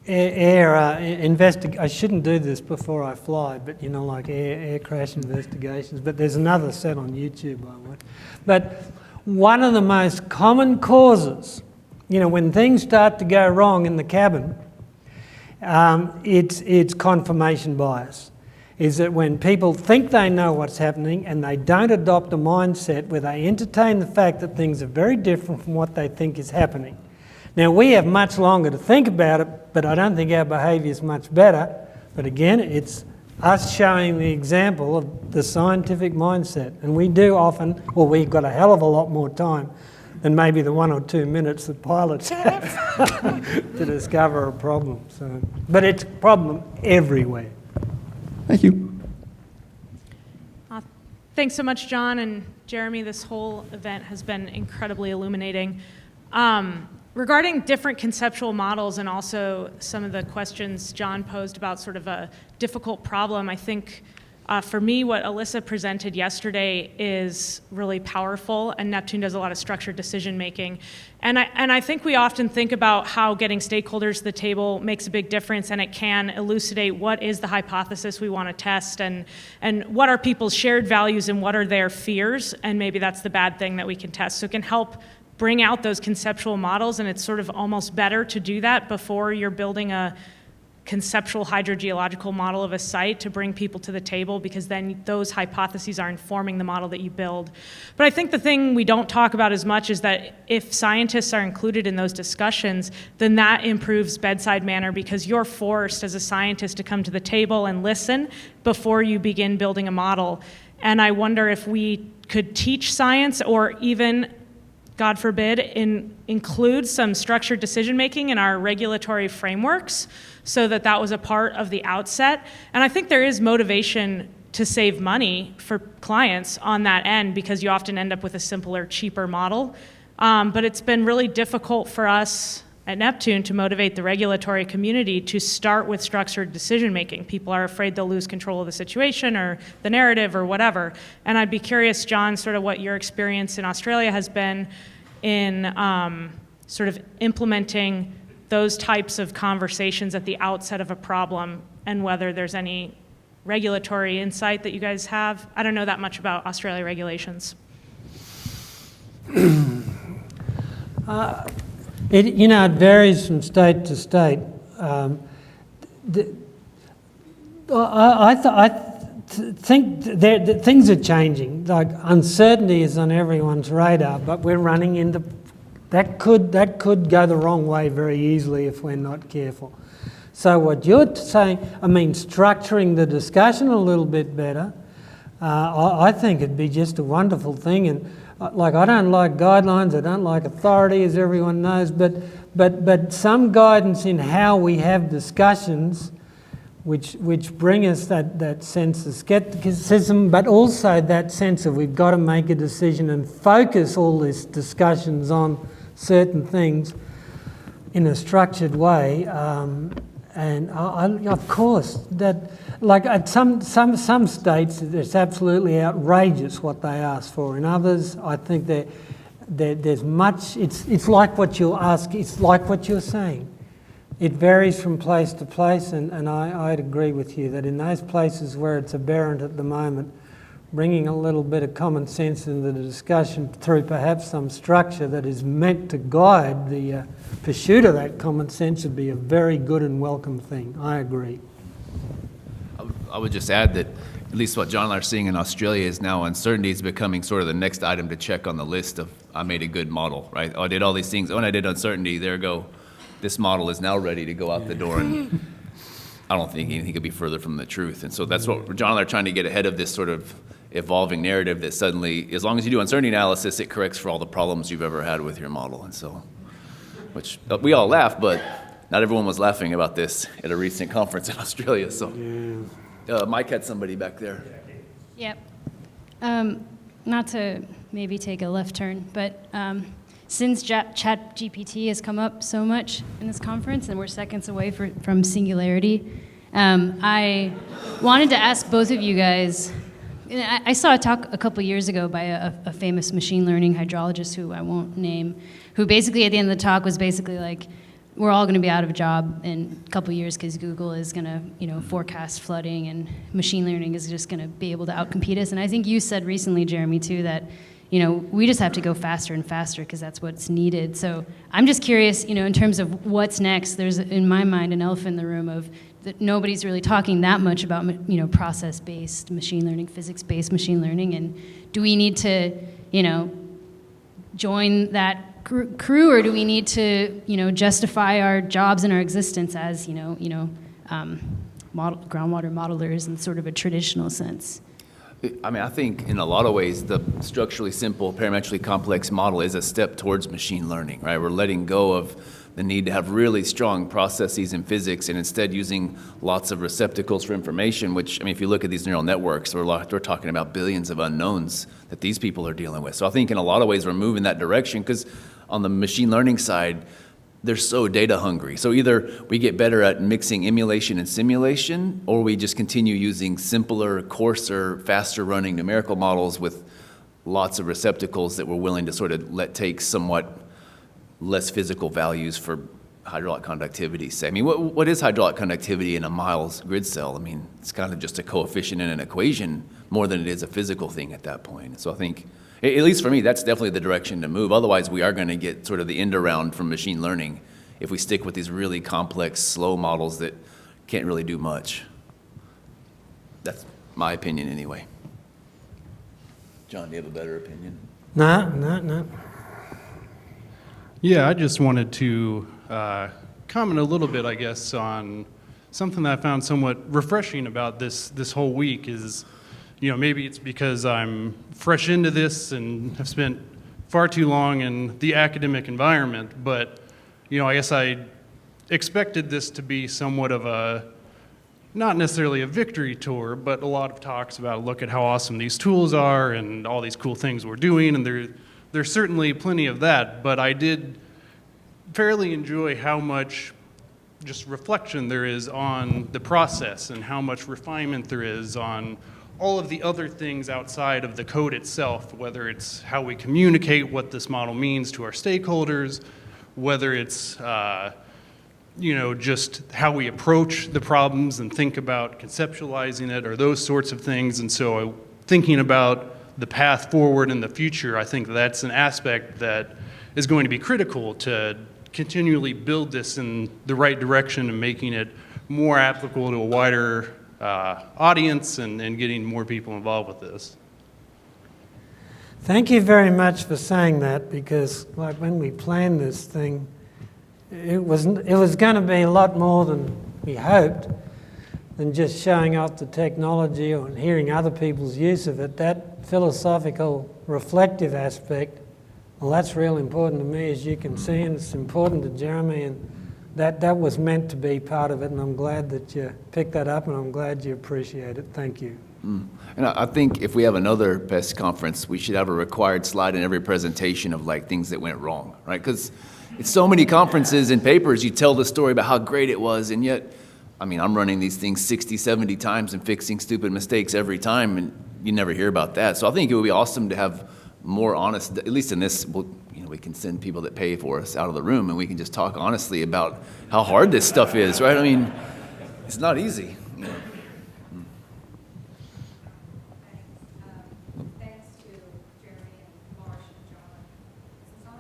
[SPEAKER 1] I shouldn't do this before I fly, but, you know, like air crash investigations. But there's another set on YouTube I would. But one of the most common causes, you know, when things start to go wrong in the cabin, it's confirmation bias. Is that when people think they know what's happening and they don't adopt a mindset where they entertain the fact that things are very different from what they think is happening. Now, we have much longer to think about it, but I don't think our behaviour is much better. But again, it's us showing the example of the scientific mindset. And we do often, well, we've got a hell of a lot more time than maybe the 1 or 2 minutes that pilots have to discover a problem. So, but it's a problem everywhere.
[SPEAKER 9] Thank you.
[SPEAKER 10] Thanks so much, John and Jeremy. This whole event has been incredibly illuminating. Regarding different conceptual models and also some of the questions John posed about sort of a difficult problem, I think For me, what Alyssa presented yesterday is really powerful, and Neptune does a lot of structured decision making. And I think we often think about how getting stakeholders to the table makes a big difference, and it can elucidate what is the hypothesis we want to test, and what are people's shared values and what are their fears, and maybe that's the bad thing that we can test. So it can help bring out those conceptual models, and it's sort of almost better to do that before you're building a conceptual hydrogeological model of a site to bring people to the table, because then those hypotheses are informing the model that you build. But I think the thing we don't talk about as much is that if scientists are included in those discussions, then that improves bedside manner, because you're forced as a scientist to come to the table and listen before you begin building a model. And I wonder if we could teach science, or even, God forbid, include some structured decision making in our regulatory frameworks, so that that was a part of the outset. And I think there is motivation to save money for clients on that end, because you often end up with a simpler, cheaper model. But it's been really difficult for us at Neptune to motivate the regulatory community to start with structured decision making. People are afraid they'll lose control of the situation or the narrative or whatever. And I'd be curious, John, sort of what your experience in Australia has been in sort of implementing those types of conversations at the outset of a problem, and whether there's any regulatory insight that you guys have. I don't know that much about Australia regulations.
[SPEAKER 1] It varies from state to state. I think that things are changing. Like, uncertainty is on everyone's radar, but we're running into that could go the wrong way very easily if we're not careful. So what you're saying, structuring the discussion a little bit better, I think it'd be just a wonderful thing. And I don't like guidelines, I don't like authority, as everyone knows, but some guidance in how we have discussions, which bring us that sense of skepticism, but also that sense of we've got to make a decision and focus all these discussions on certain things in a structured way. And of course, that, like, at some states, it's absolutely outrageous what they ask for. In others, I think there's much. It's like what you'll ask. It's like what you're saying. It varies from place to place, and I'd agree with you that in those places where it's aberrant at the moment, bringing a little bit of common sense into the discussion through perhaps some structure that is meant to guide the pursuit of that common sense would be a very good and welcome thing. I agree.
[SPEAKER 4] I would just add that at least what John and I are seeing in Australia is now uncertainty is becoming sort of the next item to check on the list of, I made a good model, right? Oh, I did all these things. Oh, and I did uncertainty. There go. This model is now ready to go out the door. And I don't think anything could be further from the truth. And so that's what John and I are trying to get ahead of, this sort of evolving narrative that suddenly, as long as you do uncertainty analysis, it corrects for all the problems you've ever had with your model. And so, which we all laugh, but not everyone was laughing about this at a recent conference in Australia. So Mike had somebody back there.
[SPEAKER 11] Yep. Not to maybe take a left turn, but since ChatGPT has come up so much in this conference, and we're seconds away from singularity, I wanted to ask both of you guys. I saw a talk a couple years ago by a famous machine learning hydrologist who I won't name, who basically at the end of the talk was basically like, we're all going to be out of a job in a couple years because Google is going to, forecast flooding, and machine learning is just going to be able to outcompete us. And I think you said recently, Jeremy, too, that we just have to go faster and faster because that's what's needed. So I'm just curious, in terms of what's next. There's, in my mind, an elephant in the room of that nobody's really talking that much about, process-based machine learning, physics-based machine learning, and do we need to, join that crew, or do we need to, justify our jobs and our existence as, groundwater modelers in sort of a traditional sense?
[SPEAKER 4] I think in a lot of ways, the structurally simple, parametrically complex model is a step towards machine learning, right? We're letting go of the need to have really strong processes in physics and instead using lots of receptacles for information, which, if you look at these neural networks, we're talking about billions of unknowns that these people are dealing with. So I think in a lot of ways we're moving that direction, because on the machine learning side, they're so data hungry. So either we get better at mixing emulation and simulation, or we just continue using simpler, coarser, faster running numerical models with lots of receptacles that we're willing to sort of let take somewhat less physical values for hydraulic conductivity. Say, I mean, what is hydraulic conductivity in a Miles grid cell? I mean, it's kind of just a coefficient in an equation more than it is a physical thing at that point. So I think, at least for me, that's definitely the direction to move. Otherwise, we are going to get sort of the end around from machine learning if we stick with these really complex, slow models that can't really do much. That's my opinion anyway. John, do you have a better opinion?
[SPEAKER 1] No.
[SPEAKER 12] Yeah, I just wanted to comment a little bit, I guess, on something that I found somewhat refreshing about this whole week is, maybe it's because I'm fresh into this and have spent far too long in the academic environment, but, I guess I expected this to be somewhat of a, not necessarily a victory tour, but a lot of talks about look at how awesome these tools are and all these cool things we're doing, and there's certainly plenty of that, but I did fairly enjoy how much just reflection there is on the process and how much refinement there is on all of the other things outside of the code itself, whether it's how we communicate what this model means to our stakeholders, whether it's just how we approach the problems and think about conceptualizing it or those sorts of things. And so thinking about the path forward in the future, I think that's an aspect that is going to be critical to continually build this in the right direction and making it more applicable to a wider audience and getting more people involved with this.
[SPEAKER 1] Thank you very much for saying that, because like when we planned this thing, it was going to be a lot more than we hoped, than just showing off the technology or hearing other people's use of it. That philosophical, reflective aspect, well, that's real important to me, as you can see, and it's important to Jeremy, and that was meant to be part of it, and I'm glad that you picked that up, and I'm glad you appreciate it. Thank you.
[SPEAKER 4] And I think if we have another PEST conference, we should have a required slide in every presentation of like things that went wrong, right? Because it's so many conferences and papers, you tell the story about how great it was, and yet, I mean, I'm running these things 60, 70 times and fixing stupid mistakes every time, and you never hear about that. So I think it would be awesome to have more honest, at least in this, we can send people that pay for us out of the room, and we can just talk honestly about how hard this stuff is, right? I mean, it's not easy.
[SPEAKER 13] Thanks to Jeremy and Marsh and John. Is this on?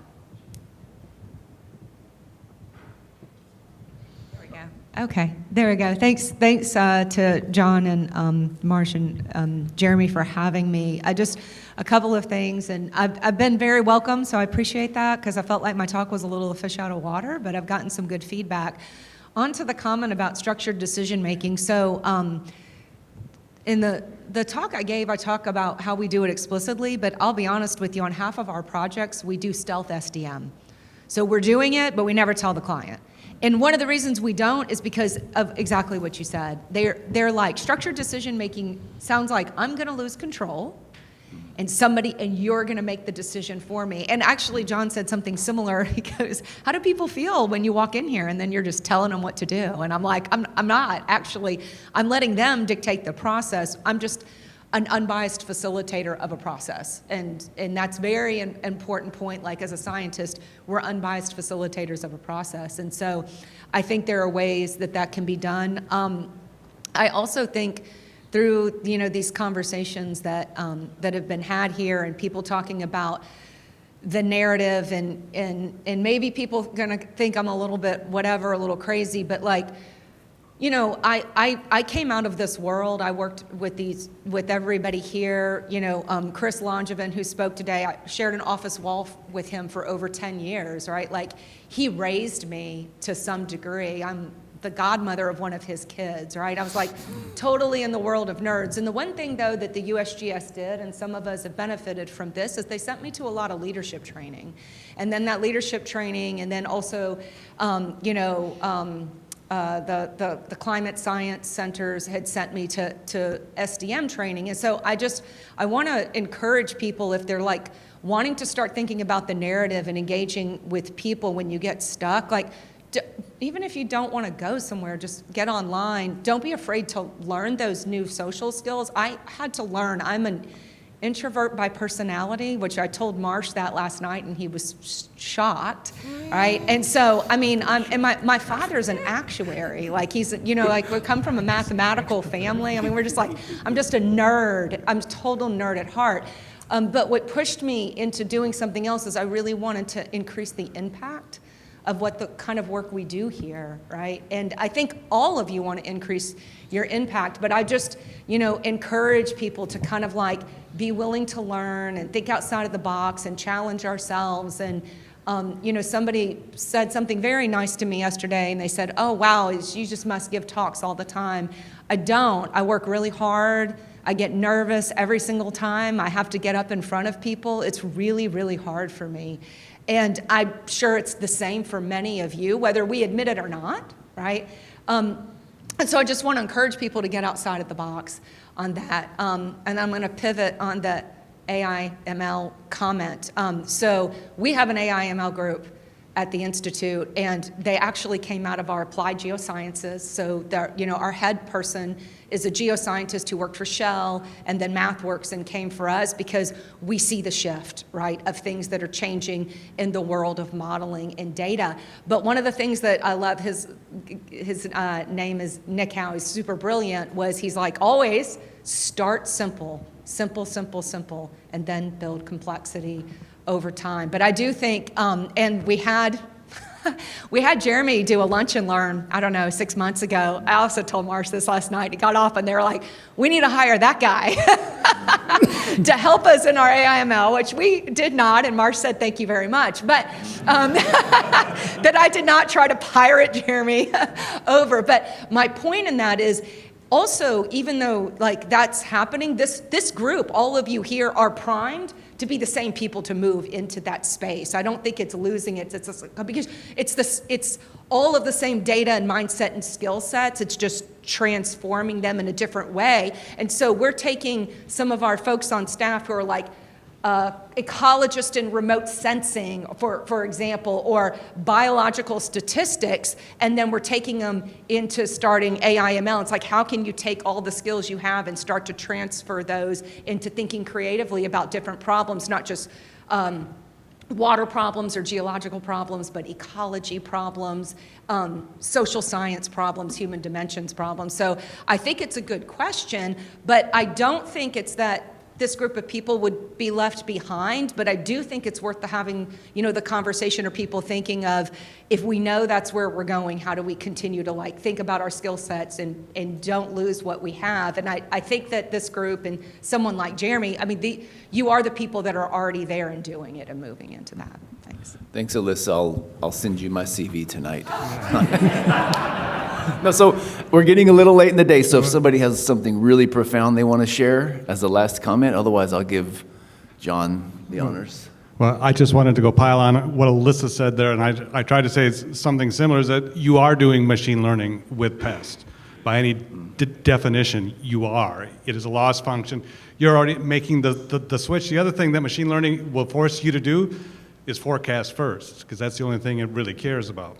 [SPEAKER 13] There we go. Okay, there we go. Thanks to John and Marsh and Jeremy for having me. A couple of things, and I've been very welcome, so I appreciate that, because I felt like my talk was a little a fish out of water, but I've gotten some good feedback. On to the comment about structured decision making. So in the talk I gave, I talk about how we do it explicitly, but I'll be honest with you, on half of our projects, we do stealth SDM. So we're doing it, but we never tell the client. And one of the reasons we don't is because of exactly what you said. They're like, structured decision making sounds like I'm gonna lose control, and you're going to make the decision for me. And actually, John said something similar. He goes, how do people feel when you walk in here and then you're just telling them what to do? And I'm like, I'm not, actually. I'm letting them dictate the process. I'm just an unbiased facilitator of a process. And that's very important point. Like, as a scientist, we're unbiased facilitators of a process. And so I think there are ways that can be done. I also think through these conversations that have been had here, and people talking about the narrative, and maybe people gonna think I'm a little bit whatever, a little crazy, but like, I came out of this world. I worked with everybody here. Chris Langevin, who spoke today, I shared an office wall with him for over 10 years, right? Like, he raised me to some degree. I'm the godmother of one of his kids, right? I was like totally in the world of nerds. And the one thing, though, that the USGS did, and some of us have benefited from this, is they sent me to a lot of leadership training. And then that leadership training, and then also, the climate science centers had sent me to SDM training. And so I want to encourage people, if they're like wanting to start thinking about the narrative and engaging with people when you get stuck, like even if you don't want to go somewhere, just get online. Don't be afraid to learn those new social skills. I had to learn. I'm an introvert by personality, which I told Marsh that last night, and he was shocked, right? And so, I mean, my father's an actuary. Like, he's, you know, like, we come from a mathematical family. I mean, we're just like, I'm just a nerd. I'm a total nerd at heart. But what pushed me into doing something else is I really wanted to increase the impact of what the kind of work we do here, right? And I think all of you want to increase your impact, but I just, you know, encourage people to kind of like be willing to learn and think outside of the box and challenge ourselves. And, you know, somebody said something very nice to me yesterday, and they said, oh, wow, you just must give talks all the time. I don't. I work really hard. I get nervous every single time I have to get up in front of people. It's really, really hard for me. And I'm sure it's the same for many of you, whether we admit it or not, right? And so I just want to encourage people to get outside of the box on that. And I'm going to pivot on the AI ML comment. So we have an AI ML group at the Institute, and they actually came out of our applied geosciences. So you know, our head person is a geoscientist who worked for Shell, and then MathWorks, and came for us because we see the shift, right, of things that are changing in the world of modeling and data. But one of the things that I love, his name is Nick Howe, he's super brilliant, was he's like, always start simple, simple, simple, simple, and then build complexity over time. But I do think, and we had Jeremy do a lunch and learn, I don't know, 6 months ago. I also told Marsh this last night. He got off and they were like, we need to hire that guy to help us in our AIML, which we did not. And Marsh said, thank you very much. But that I did not try to pirate Jeremy over. But my point in that is, also, even though like that's happening, this group, all of you here, are primed to be the same people to move into that space. I don't think it's losing it. Because it's all of the same data and mindset and skill sets. It's just transforming them in a different way. And so we're taking some of our folks on staff who are like ecologists in remote sensing, for example, or biological statistics, and then we're taking them into starting AIML. It's like, how can you take all the skills you have and start to transfer those into thinking creatively about different problems, not just water problems or geological problems, but ecology problems, social science problems, human dimensions problems. So I think it's a good question, but I don't think it's that this group of people would be left behind, but I do think it's worth having, you know, the conversation, or people thinking of, if we know that's where we're going, how do we continue to like think about our skill sets and don't lose what we have? And I think that this group and someone like Jeremy, I mean, you are the people that are already there and doing it and moving into that. Thanks.
[SPEAKER 4] Thanks, Alyssa. I'll send you my CV tonight. No, so we're getting a little late in the day, so if somebody has something really profound they want to share as the last comment, otherwise I'll give John the honors.
[SPEAKER 12] Well, I just wanted to go pile on what Alyssa said there, and I tried to say something similar, is that you are doing machine learning with PEST. By any definition, you are. It is a loss function. You're already making the switch. The other thing that machine learning will force you to do is forecast first, because that's the only thing it really cares about.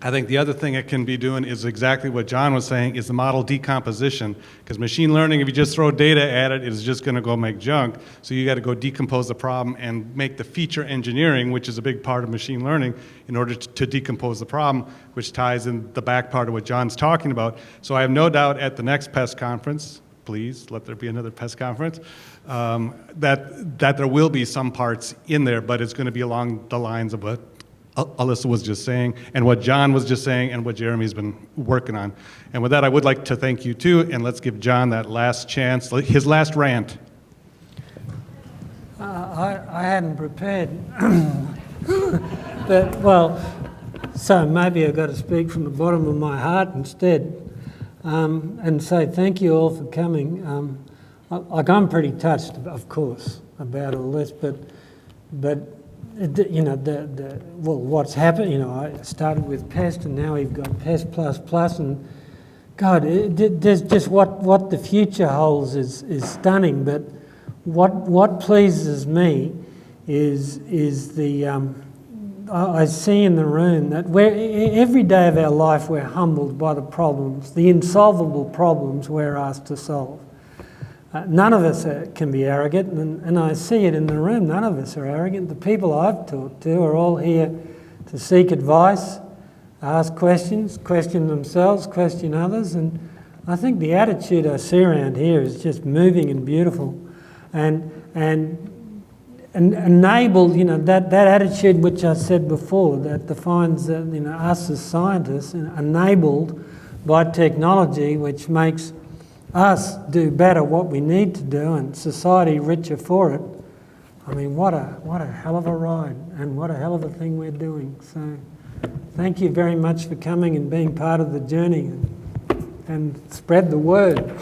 [SPEAKER 12] I think the other thing it can be doing is exactly what John was saying, is the model decomposition. Because machine learning, if you just throw data at it, it's just going to go make junk. So you got to go decompose the problem and make the feature engineering, which is a big part of machine learning, in order to decompose the problem, which ties in the back part of what John's talking about. So I have no doubt at the next PEST conference, please let there be another PEST conference, that there will be some parts in there, but it's going to be along the lines of what Alyssa was just saying, and what John was just saying, and what Jeremy's been working on. And with that, I would like to thank you too, and let's give John that last chance, his last rant.
[SPEAKER 1] I hadn't prepared. But, well, so maybe I've got to speak from the bottom of my heart instead, and say thank you all for coming. I'm pretty touched, of course, about all this, but well, what's happened, I started with PEST and now we've got PEST++, and God, there's just what the future holds is stunning. But what pleases me is the I see in the room that every day of our life we're humbled by the problems, the insolvable problems we're asked to solve. None of us can be arrogant, and I see it in the room. None of us are arrogant. The people I've talked to are all here to seek advice, ask questions, question themselves, question others, and I think the attitude I see around here is just moving and beautiful, and enabled, that attitude which I said before that defines us as scientists, enabled by technology, which makes us do better what we need to do and society richer for it. I mean, what a hell of a ride, and what a hell of a thing we're doing. So thank you very much for coming and being part of the journey, and spread the word.